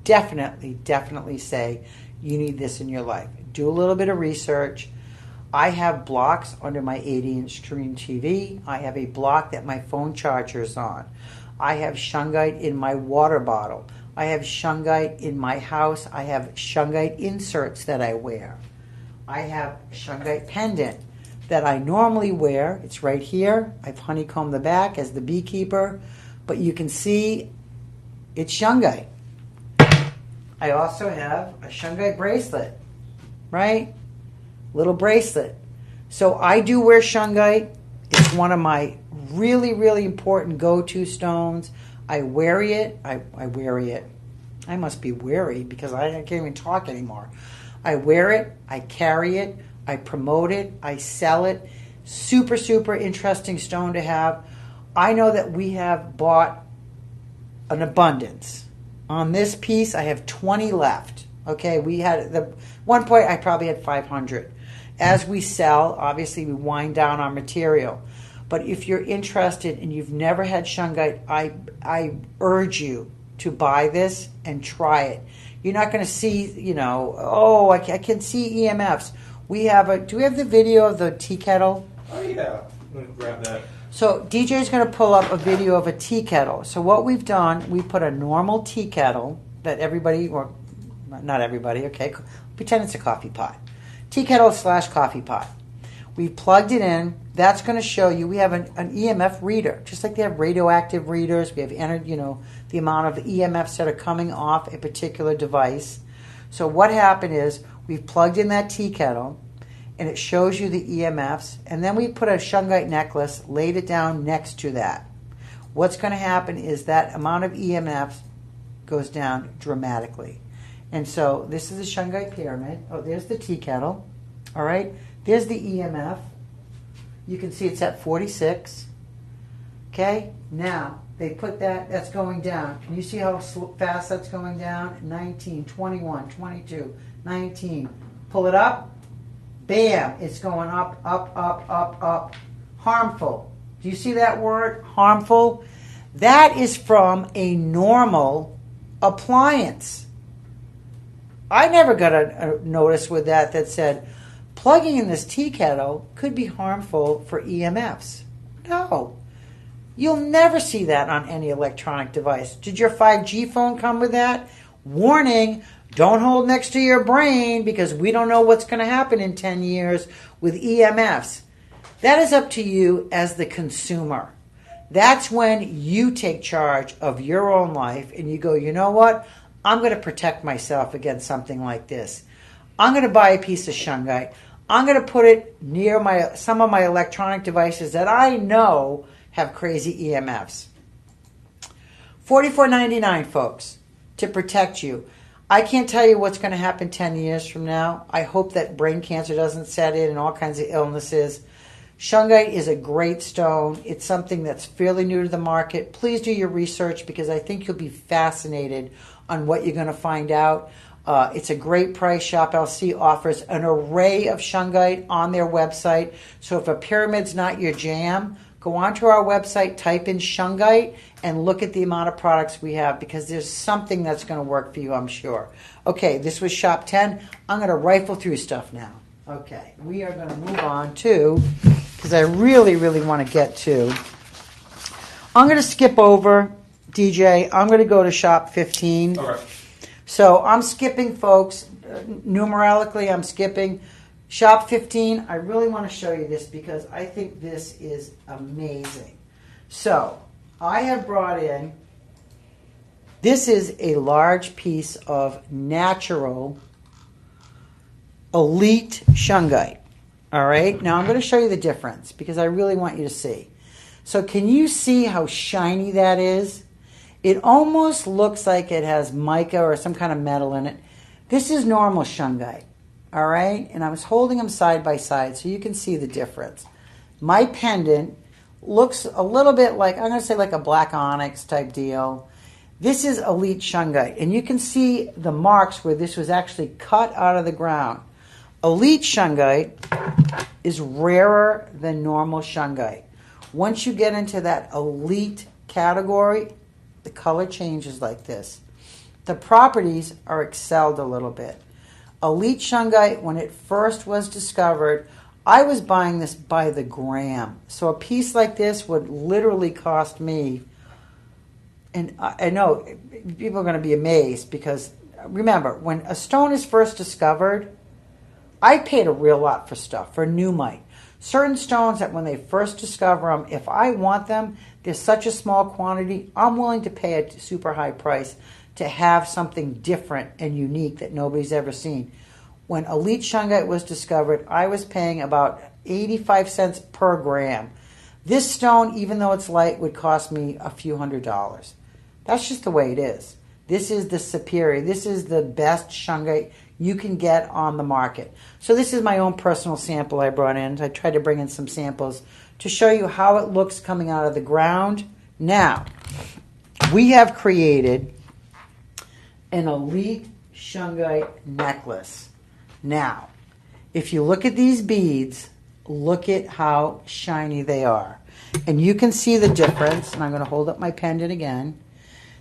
definitely say you need this in your life. Do a little bit of research. I have blocks under my 80-inch screen TV. I have a block that my phone charger is on. I have shungite in my water bottle. I have shungite in my house. I have shungite inserts that I wear. I have shungite pendant that I normally wear. It's right here. I've honeycombed the back as the beekeeper, but you can see it's shungite. I also have a shungite bracelet, right? Little bracelet. So I do wear shungite. It's one of my really important go-to stones. I wear it. I wear it. I must be weary because I can't even talk anymore. I wear it. I carry it. I promote it. I sell it. Super interesting stone to have. I know that we have bought an abundance. On this piece, I have 20 left. Okay, we had the one point I probably had 500. As we sell, obviously we wind down our material. But if you're interested and you've never had shungite, I urge you to buy this and try it. You're not going to see, I can see EMFs. Do we have the video of the tea kettle? Oh yeah, let me grab that. So DJ's going to pull up a video of a tea kettle. So what we've done, we put a normal tea kettle that everybody, or not everybody, okay, pretend it's a coffee pot. Tea kettle / coffee pot. We plugged it in. That's going to show you, we have an EMF reader. Just like they have radioactive readers, we have the amount of EMFs that are coming off a particular device. So what happened is, we've plugged in that tea kettle, and it shows you the EMFs, and then we put a shungite necklace, laid it down next to that. What's going to happen is that amount of EMFs goes down dramatically. And so this is the shungite pyramid. Oh, there's the tea kettle. All right, there's the EMF. You can see it's at 46. Okay, now they put that's going down. Can you see how fast that's going down? 19, 21, 22, 19. Pull it up. Bam, it's going up. Harmful. Do you see that word? Harmful? That is from a normal appliance. I never got a notice with that said, plugging in this tea kettle could be harmful for EMFs. No. You'll never see that on any electronic device. Did your 5G phone come with that? Warning, don't hold next to your brain because we don't know what's going to happen in 10 years with EMFs. That is up to you as the consumer. That's when you take charge of your own life and you go, you know what? I'm going to protect myself against something like this. I'm going to buy a piece of shungite. I'm going to put it near some of my electronic devices that I know have crazy EMFs. $44.99, folks, to protect you. I can't tell you what's going to happen 10 years from now. I hope that brain cancer doesn't set in and all kinds of illnesses. Shungite is a great stone. It's something that's fairly new to the market. Please do your research because I think you'll be fascinated on what you're going to find out. It's a great price. Shop LC offers an array of shungite on their website. So if a pyramid's not your jam, go onto our website, type in shungite, and look at the amount of products we have because there's something that's going to work for you, I'm sure. Okay, this was Shop 10. I'm going to rifle through stuff now. Okay, we are going to move on to, because I really, really want to get to, I'm going to skip over, DJ. I'm going to go to Shop 15. Okay. So I'm skipping, folks. Numerically, I'm skipping. Shop 15, I really want to show you this because I think this is amazing. So I have brought in, this is a large piece of natural elite shungite. All right, now I'm going to show you the difference because I really want you to see. So can you see how shiny that is? It almost looks like it has mica or some kind of metal in it. This is normal shungite. All right, and I was holding them side by side so you can see the difference. My pendant looks a little bit like, I'm going to say like a black onyx type deal. This is elite shungite, and you can see the marks where this was actually cut out of the ground. Elite shungite is rarer than normal shungite. Once you get into that elite category, the color changes like this. The properties are excelled a little bit. Elite shungite, when it first was discovered, I was buying this by the gram. So a piece like this would literally cost me, and I know people are going to be amazed because remember, when a stone is first discovered, I paid a real lot for stuff, for numite. Certain stones that when they first discover them, if I want them, there's such a small quantity, I'm willing to pay a super high price to have something different and unique that nobody's ever seen. When elite shungite was discovered, I was paying about 85 cents per gram. This stone, even though it's light, would cost me a few $100s. That's just the way it is. This is the superior. This is the best shungite you can get on the market. So this is my own personal sample I brought in. I tried to bring in some samples to show you how it looks coming out of the ground. Now, we have created an elite shungite necklace. Now, if you look at these beads, look at how shiny they are. And you can see the difference. And I'm going to hold up my pendant again.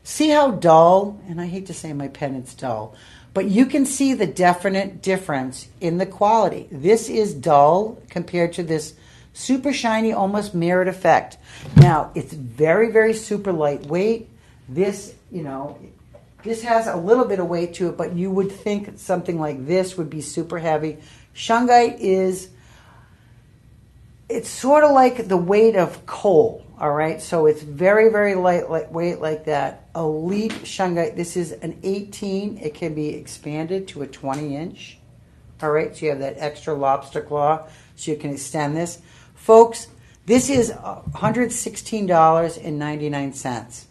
See how dull, and I hate to say my pendant's dull, but you can see the definite difference in the quality. This is dull compared to this super shiny, almost mirrored effect. Now, it's very, very super lightweight. This, this has a little bit of weight to it, but you would think something like this would be super heavy. Shungite it's sort of like the weight of coal, all right? So it's very, very lightweight like that. Elite shungite, this is an 18. It can be expanded to a 20-inch, all right? So you have that extra lobster claw, so you can extend this. Folks, this is $116.99.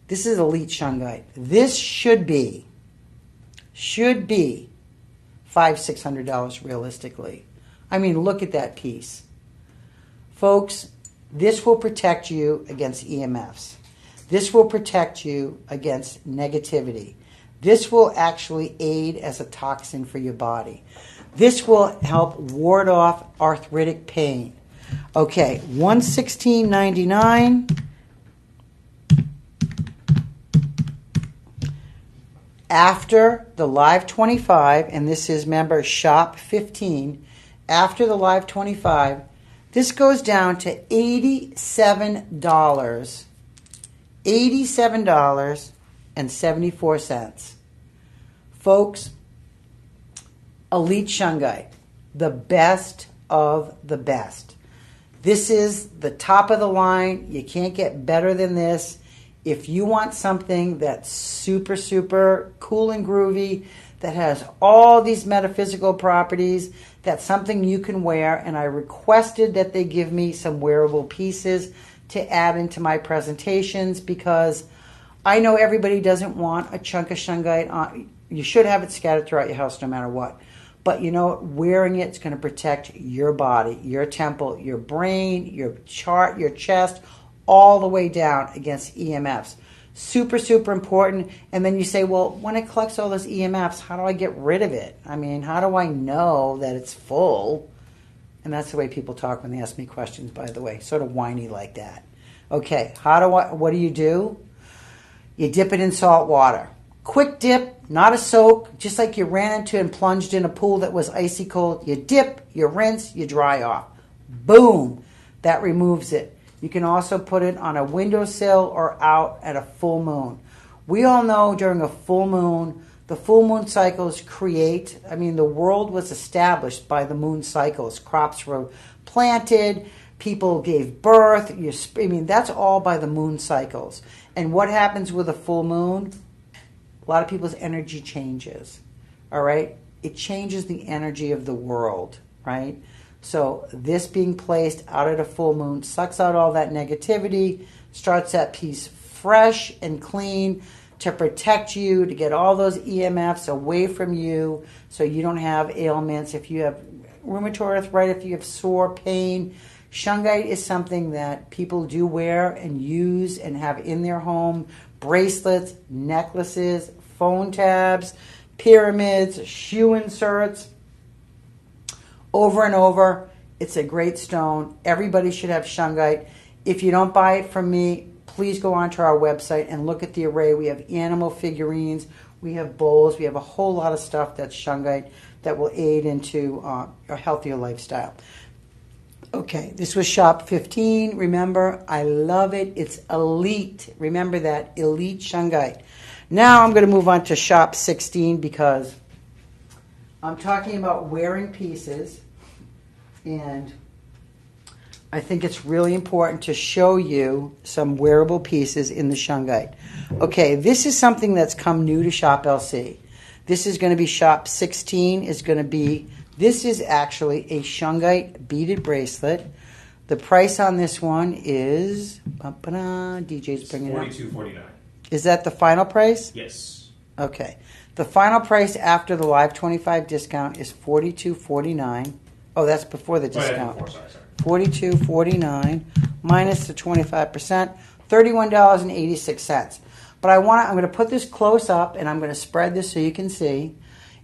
This is elite shungite. This should be $500-600 realistically. I mean, look at that piece. Folks, this will protect you against EMFs. This will protect you against negativity. This will actually aid as a toxin for your body. This will help ward off arthritic pain. Okay, $116.99. After the Live 25, and this is member Shop 15, after the Live 25, this goes down to $87. $87.74. Folks, elite shungite, the best of the best. This is the top of the line. You can't get better than this. If you want something that's super, super cool and groovy, that has all these metaphysical properties, that's something you can wear, and I requested that they give me some wearable pieces to add into my presentations because I know everybody doesn't want a chunk of shungite on. You should have it scattered throughout your house no matter what. But you know, wearing it's going to protect your body, your temple, your brain, your chart, your chest, all the way down against EMFs. Super, super important. And then you say, well, when it collects all those EMFs, how do I get rid of it? I mean, how do I know that it's full? And that's the way people talk when they ask me questions, by the way, sort of whiny like that. Okay, what do? You dip it in salt water. Quick dip, not a soak, just like you ran into and plunged in a pool that was icy cold. You dip, you rinse, you dry off. Boom, that removes it. You can also put it on a windowsill or out at a full moon. We all know during a full moon, the full moon cycles the world was established by the moon cycles. Crops were planted, people gave birth. That's all by the moon cycles. And what happens with a full moon? A lot of people's energy changes, all right? It changes the energy of the world, right? So this being placed out at a full moon sucks out all that negativity, starts that piece fresh and clean to protect you, to get all those EMFs away from you so you don't have ailments. If you have rheumatoid arthritis, if you have sore pain, shungite is something that people do wear and use and have in their home. Bracelets, necklaces, phone tabs, pyramids, shoe inserts, over and over. It's a great stone. Everybody should have shungite. If you don't buy it from me, please go onto our website and look at the array. We have animal figurines, we have bowls, we have a whole lot of stuff that's shungite that will aid into a healthier lifestyle. Okay, this was shop 15. Remember, I love it. It's elite. Remember that, elite shungite. Now I'm going to move on to shop 16 because I'm talking about wearing pieces, and I think it's really important to show you some wearable pieces in the shungite. Okay, this is something that's come new to Shop LC. This is going to be shop 16. This is actually a shungite beaded bracelet. The price on this one is DJ's bringing it up. $42.49. Is that the final price? Yes. Okay. The final price after the live 25 discount is $42.49. Oh, that's before the discount. Sorry. $42.49 minus the 25%, $31.86. But I'm going to put this close up and I'm going to spread this so you can see.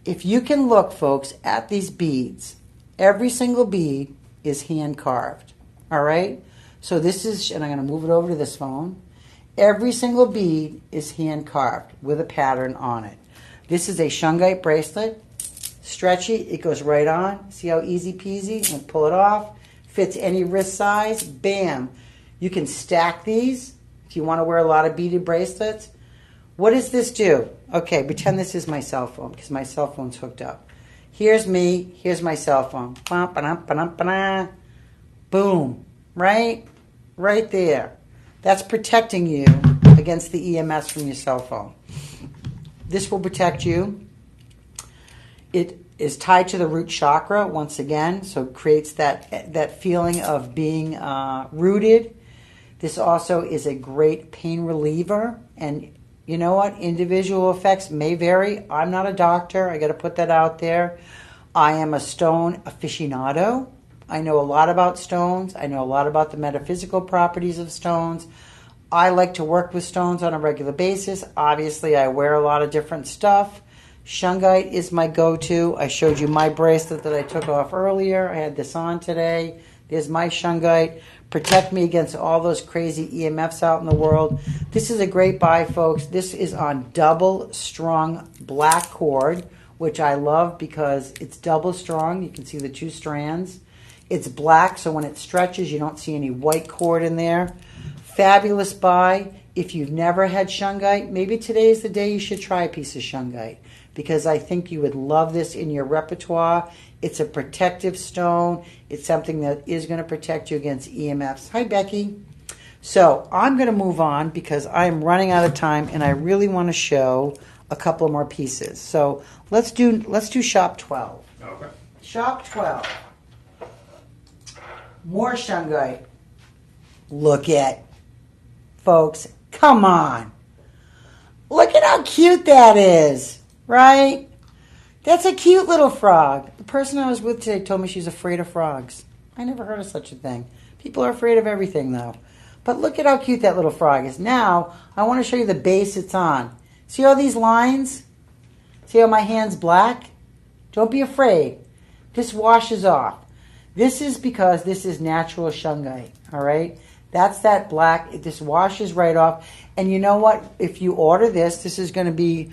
If you can look, folks, at these beads, every single bead is hand carved. All right? So this is, and I'm going to move it over to this phone. Every single bead is hand carved with a pattern on it. This is a shungite bracelet. Stretchy, it goes right on. See how easy peasy? And pull it off. Fits any wrist size. Bam. You can stack these if you want to wear a lot of beaded bracelets. What does this do? Okay, pretend this is my cell phone because my cell phone's hooked up. Here's me. Here's my cell phone. Boom. Right? Right there. That's protecting you against the EMS from your cell phone. This will protect you. It is tied to the root chakra once again, so it creates that feeling of being rooted. This also is a great pain reliever, and you know what? Individual effects may vary. I'm not a doctor. I got to put that out there. I am a stone aficionado. I know a lot about stones. I know a lot about the metaphysical properties of stones. I like to work with stones on a regular basis. Obviously, I wear a lot of different stuff. Shungite is my go-to. I showed you my bracelet that I took off earlier. I had this on today. There's my shungite. Protect me against all those crazy EMFs out in the world. This is a great buy, folks. This is on double strung black cord, which I love because it's double strung. You can see the two strands. It's black, so when it stretches, you don't see any white cord in there. Fabulous buy. If you've never had shungite, maybe today is the day you should try a piece of shungite because I think you would love this in your repertoire. It's a protective stone. It's something that is going to protect you against EMFs. Hi, Becky. So I'm going to move on because I'm running out of time and I really want to show a couple more pieces. So let's do shop 12. Okay. Shop 12. More shungite. Look at, folks, come on. Look at how cute that is, right? That's a cute little frog. The person I was with today told me she's afraid of frogs. I never heard of such a thing. People are afraid of everything, though. But look at how cute that little frog is. Now, I want to show you the base it's on. See all these lines? See how my hand's black? Don't be afraid. This washes off. This is because this is natural shungite, all right? That's that black. This washes right off. And you know what? If you order this is going to be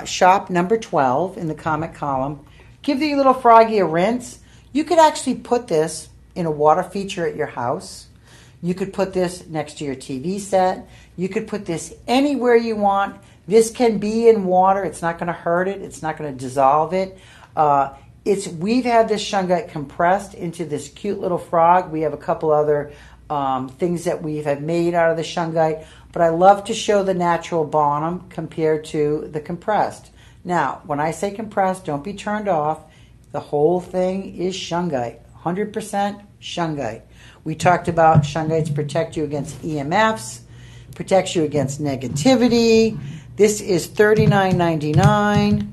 shop number 12 in the comment column. Give the little froggy a rinse. You could actually put this in a water feature at your house. You could put this next to your TV set. You could put this anywhere you want. This can be in water. It's not going to hurt it. It's not going to dissolve it. We've had this shungite compressed into this cute little frog. We have a couple other things that we have made out of the shungite. But I love to show the natural bottom compared to the compressed. Now, when I say compressed, don't be turned off. The whole thing is shungite, 100% shungite. We talked about shungites protect you against EMFs, protects you against negativity. This is $39.99.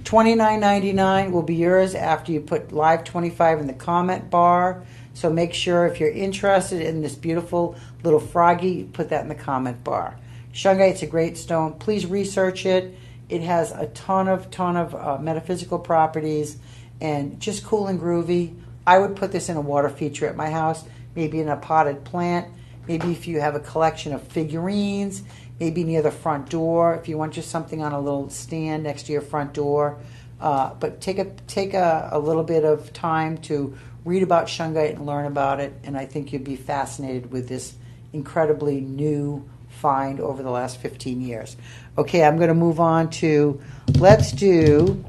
$29.99 will be yours after you put Live 25 in the comment bar. So make sure if you're interested in this beautiful little froggy, put that in the comment bar. Shungite's a great stone. Please research it. It has a ton of metaphysical properties and just cool and groovy. I would put this in a water feature at my house, maybe in a potted plant, maybe if you have a collection of figurines, maybe near the front door, if you want just something on a little stand next to your front door. But take a little bit of time to read about shungite and learn about it, and I think you'd be fascinated with this incredibly new find over the last 15 years. Okay, I'm going to move on to, let's do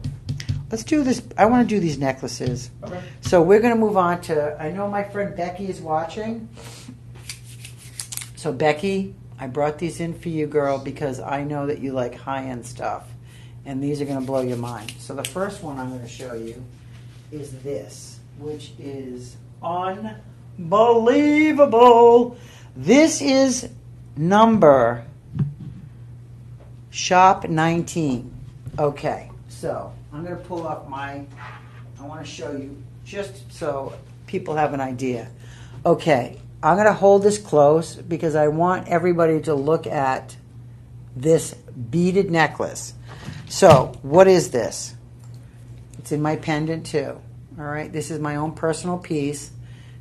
this. I want to do these necklaces. Okay. So we're going to move on to, I know my friend Becky is watching. So Becky, I brought these in for you, girl, because I know that you like high-end stuff, and these are going to blow your mind. So the first one I'm going to show you is this, which is unbelievable. This is number shop 19. Okay, so I'm going to pull up I want to show you just so people have an idea. Okay, I'm going to hold this close because I want everybody to look at this beaded necklace. So, what is this? It's in my pendant too. All right, this is my own personal piece.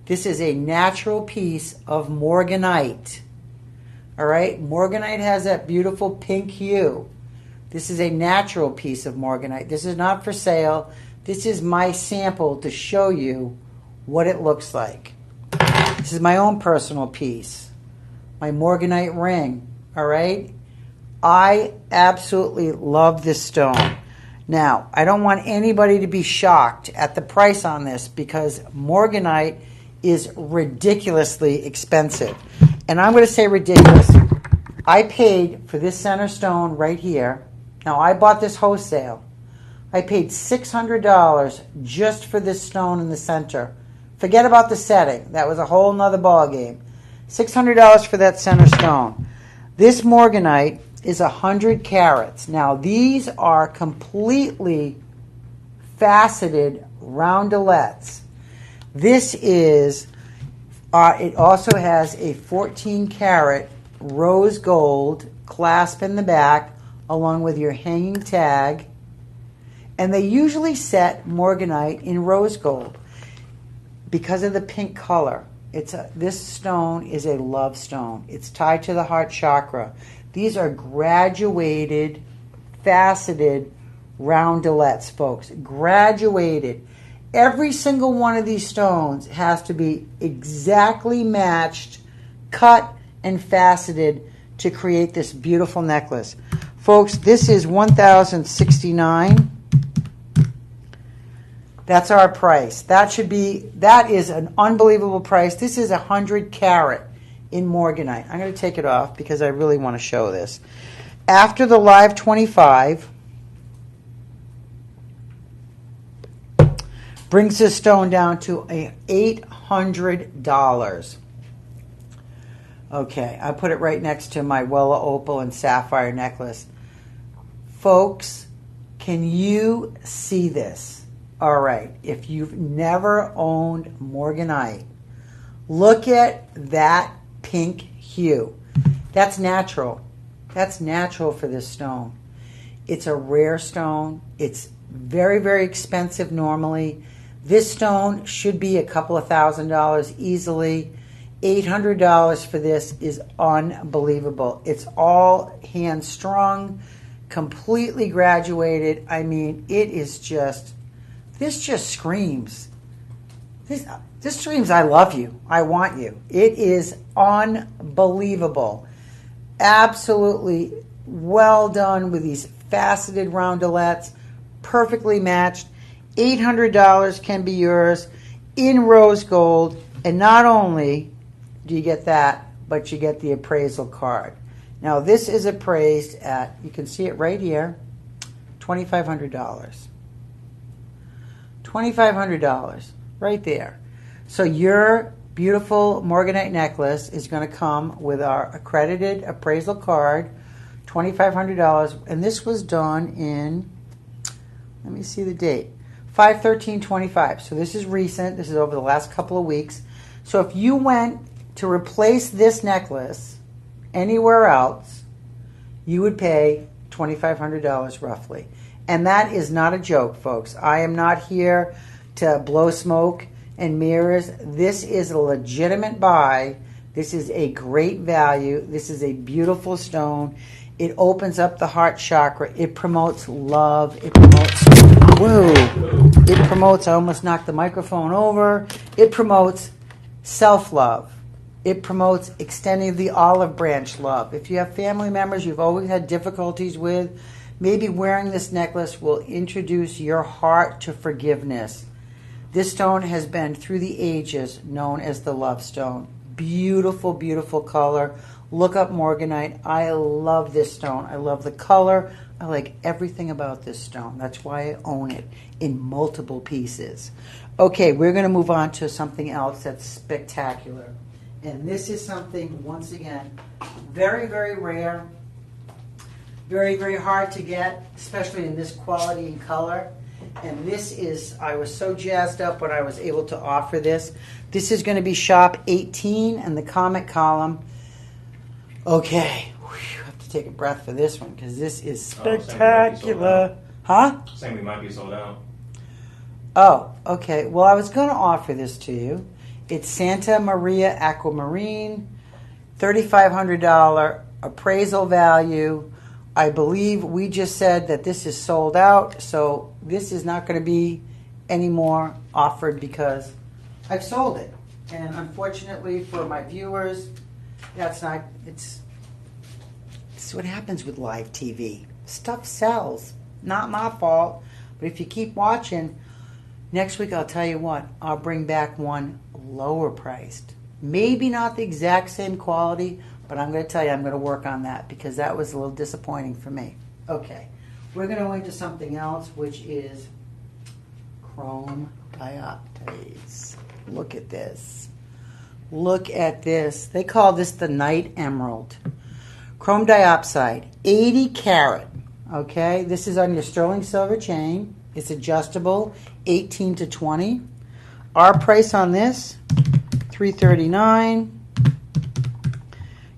This is a natural piece of morganite. All right, morganite has that beautiful pink hue. This is a natural piece of morganite. This is not for sale. This is my sample to show you what it looks like. This is my own personal piece, my morganite ring. All right, I absolutely love this stone. Now, I don't want anybody to be shocked at the price on this because morganite is ridiculously expensive. And I'm going to say ridiculous. I paid for this center stone right here. Now, I bought this wholesale. I paid $600 just for this stone in the center. Forget about the setting. That was a whole nother ball game. $600 for that center stone. This morganite is 100 carats. Now, these are completely faceted roundelettes. This is, it also has a 14 carat rose gold clasp in the back along with your hanging tag. And they usually set morganite in rose gold because of the pink color. This stone is a love stone. It's tied to the heart chakra. These are graduated, faceted roundelettes, folks. Graduated. Every single one of these stones has to be exactly matched, cut, and faceted to create this beautiful necklace. Folks, this is $1,069. That's our price. That is an unbelievable price. This is 100 carat in morganite. I'm going to take it off because I really want to show this. After the Live 25, brings this stone down to $800. Okay, I put it right next to my Wella opal and sapphire necklace. Folks, Can you see this? All right. If you've never owned morganite, look at that pink hue. That's natural. That's natural for this stone. It's a rare stone. It's very, very expensive normally. This stone should be a couple of $1,000s easily. $800 for this is unbelievable. It's all hand strung, completely graduated. I mean, it is just, this just screams. This screams, I love you. I want you. It is unbelievable. Absolutely well done with these faceted roundelettes, perfectly matched. $800 can be yours in rose gold. And not only do you get that, but you get the appraisal card. Now, this is appraised at, you can see it right here, $2,500. $2,500 right there. So your beautiful morganite necklace is going to come with our accredited appraisal card, $2,500. And this was done in, let me see the date, 5/13/25. So this is recent. This is over the last couple of weeks. So if you went to replace this necklace anywhere else, you would pay $2,500 roughly. And that is not a joke, folks. I am not here to blow smoke and mirrors. This is a legitimate buy. This is a great value. This is a beautiful stone. It opens up the heart chakra. It promotes love. It promotes, whoa. It promotes, I almost knocked the microphone over. It promotes self-love. It promotes extending the olive branch love. If you have family members you've always had difficulties with, maybe wearing this necklace will introduce your heart to forgiveness. This stone has been through the ages known as the love stone. Beautiful, beautiful color. Look up morganite. I love this stone. I love the color. I like everything about this stone. That's why I own it in multiple pieces. Okay, we're going to move on to something else that's spectacular. And this is something, once again, very, very rare. Very, very hard to get, especially in this quality and color. And this is, I was so jazzed up when I was able to offer this. This is going to be shop 18 and the comment column. Okay, whew, I have to take a breath for this one because this is spectacular. Huh? Saying we might be sold out. Oh, okay. Well, I was going to offer this to you. It's Santa Maria Aquamarine, $3,500 appraisal value. I believe we just said that this is sold out, so this is not going to be any more offered because I've sold it. And unfortunately for my viewers, that's not, it's what happens with live TV. Stuff sells. Not my fault. But if you keep watching, next week I'll tell you what, I'll bring back one lower priced. Maybe not the exact same quality, but I'm going to tell you I'm going to work on that because that was a little disappointing for me. Okay, we're going to go into something else, which is chrome dioptase. Look at this. Look at this. They call this the night emerald. Chrome diopside, 80 carat. Okay, this is on your sterling silver chain. It's adjustable, 18 to 20. Our price on this, $339.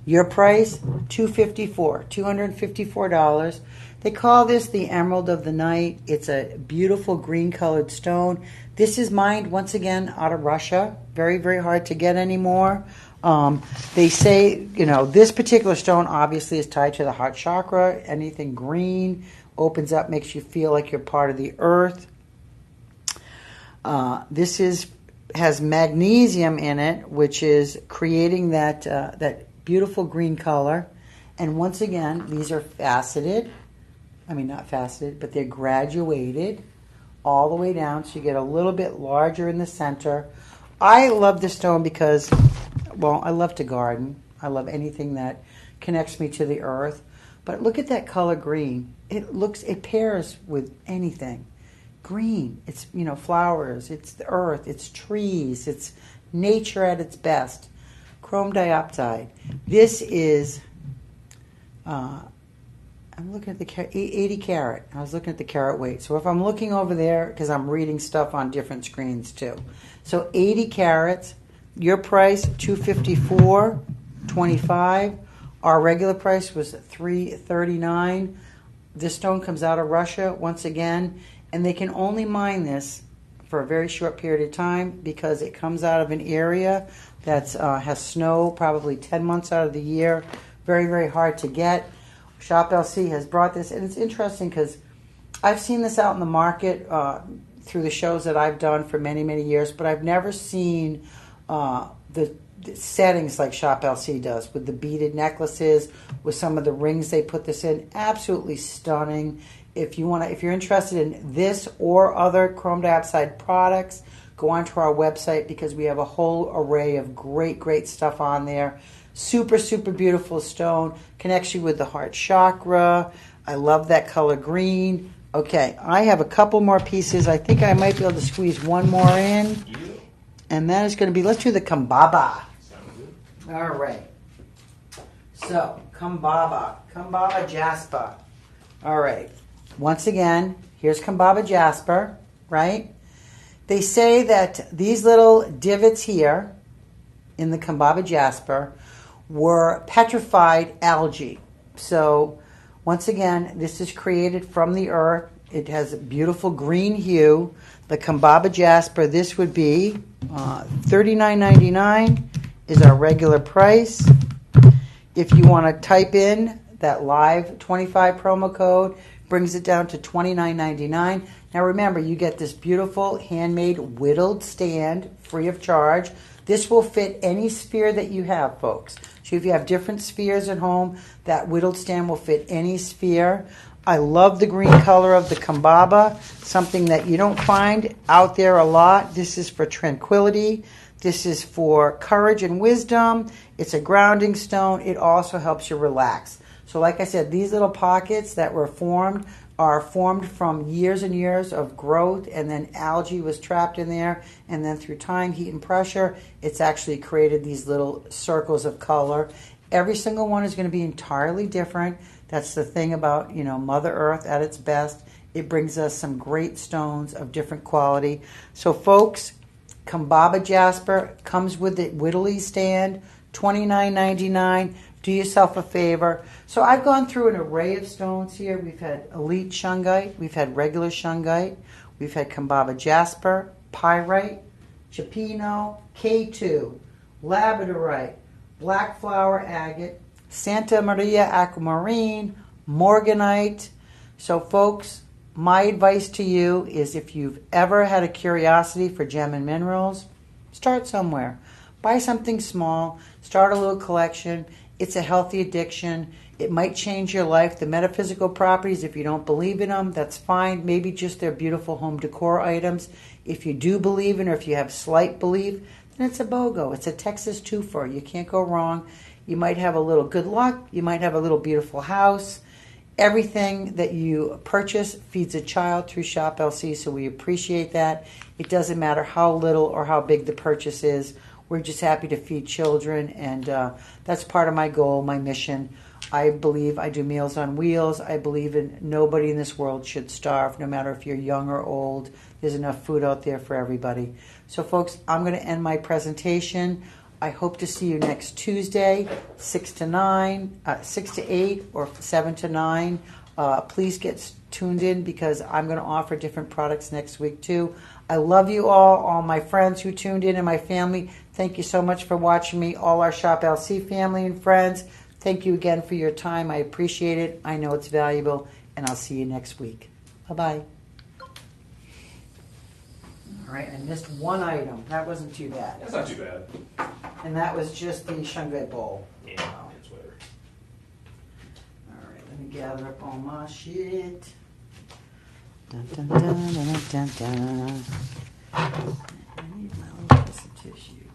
Your price, $254. They call this the emerald of the night. It's a beautiful green colored stone. This is mined once again out of Russia. Very, very hard to get anymore. They say, this particular stone obviously is tied to the heart chakra. Anything green opens up, makes you feel like you're part of the earth. This has magnesium in it, which is creating that beautiful green color. And once again, these are faceted. I mean, not faceted, but they're graduated all the way down, so you get a little bit larger in the center. I love this stone because, well, I love to garden. I love anything that connects me to the earth. But look at that color green. It pairs with anything. Green, it's, flowers, it's the earth, it's trees, it's nature at its best. Chrome dioptide. This is I'm looking at the 80 carat. I was looking at the carat weight. So if I'm looking over there, because I'm reading stuff on different screens too. So 80 carats, your price $254.25. Our regular price was $339. This stone comes out of Russia once again, and they can only mine this for a very short period of time because it comes out of an area that has snow probably 10 months out of the year. Very, very hard to get. Shop LC has brought this, and it's interesting because I've seen this out in the market through the shows that I've done for many, many years, but I've never seen the settings like Shop LC does with the beaded necklaces, with some of the rings they put this in. Absolutely stunning. If you're interested in this or other chrome dioxide products, go onto our website because we have a whole array of great, great stuff on there. Super, super beautiful stone. Connects you with the heart chakra. I love that color green. Okay, I have a couple more pieces. I think I might be able to squeeze one more in. And that is going to be, let's do the Kambaba. All right. So, Kambaba Jasper. All right. Once again, here's Kambaba Jasper, right? They say that these little divots here in the Kambaba Jasper were petrified algae. So, once again, this is created from the earth. It has a beautiful green hue. The Kambaba Jasper, this would be $39.99 is our regular price. If you want to type in that live 25 promo code, brings it down to $29.99. Now remember, you get this beautiful handmade whittled stand free of charge. This will fit any sphere that you have, folks. So if you have different spheres at home, that whittled stand will fit any sphere. I love the green color of the Kambaba, something that you don't find out there a lot. This is for tranquility. This is for courage and wisdom. It's a grounding stone. It also helps you relax. So like I said, these little pockets that were formed are formed from years and years of growth, and then algae was trapped in there, and then through time, heat, and pressure, it's actually created these little circles of color. Every single one is going to be entirely different. That's the thing about, Mother Earth at its best. It brings us some great stones of different quality. So folks, Kambaba Jasper comes with the whittly stand, $29.99. Do yourself a favor. So I've gone through an array of stones here. We've had elite shungite. We've had regular shungite. We've had Kambaba Jasper, pyrite, chipino, K2, labradorite, black flower agate, Santa Maria aquamarine, morganite. So folks, my advice to you is if you've ever had a curiosity for gem and minerals, start somewhere. Buy something small. Start a little collection. It's a healthy addiction. It might change your life. The metaphysical properties, if you don't believe in them, that's fine. Maybe just they're beautiful home decor items. If you do believe in, or if you have slight belief, then it's a BOGO. It's a Texas twofer. You can't go wrong. You might have a little good luck. You might have a little beautiful house. Everything that you purchase feeds a child through Shop LC, so we appreciate that. It doesn't matter how little or how big the purchase is. We're just happy to feed children, and that's part of my goal, my mission. I believe I do Meals on Wheels. I believe in nobody in this world should starve, no matter if you're young or old. There's enough food out there for everybody. So, folks, I'm going to end my presentation. I hope to see you next Tuesday, 6 to 8, or 7 to 9. Please get tuned in because I'm going to offer different products next week too. I love you all my friends who tuned in, and my family. Thank you so much for watching me, all our Shop LC family and friends. Thank you again for your time. I appreciate it. I know it's valuable, and I'll see you next week. Bye-bye. All right, I missed one item. That wasn't too bad. That's not too bad. And that was just the shungite bowl. Yeah, it's whatever. All right, let me gather up all my shit. Dun, dun, dun, dun, dun, dun. I need my little piece of tissue.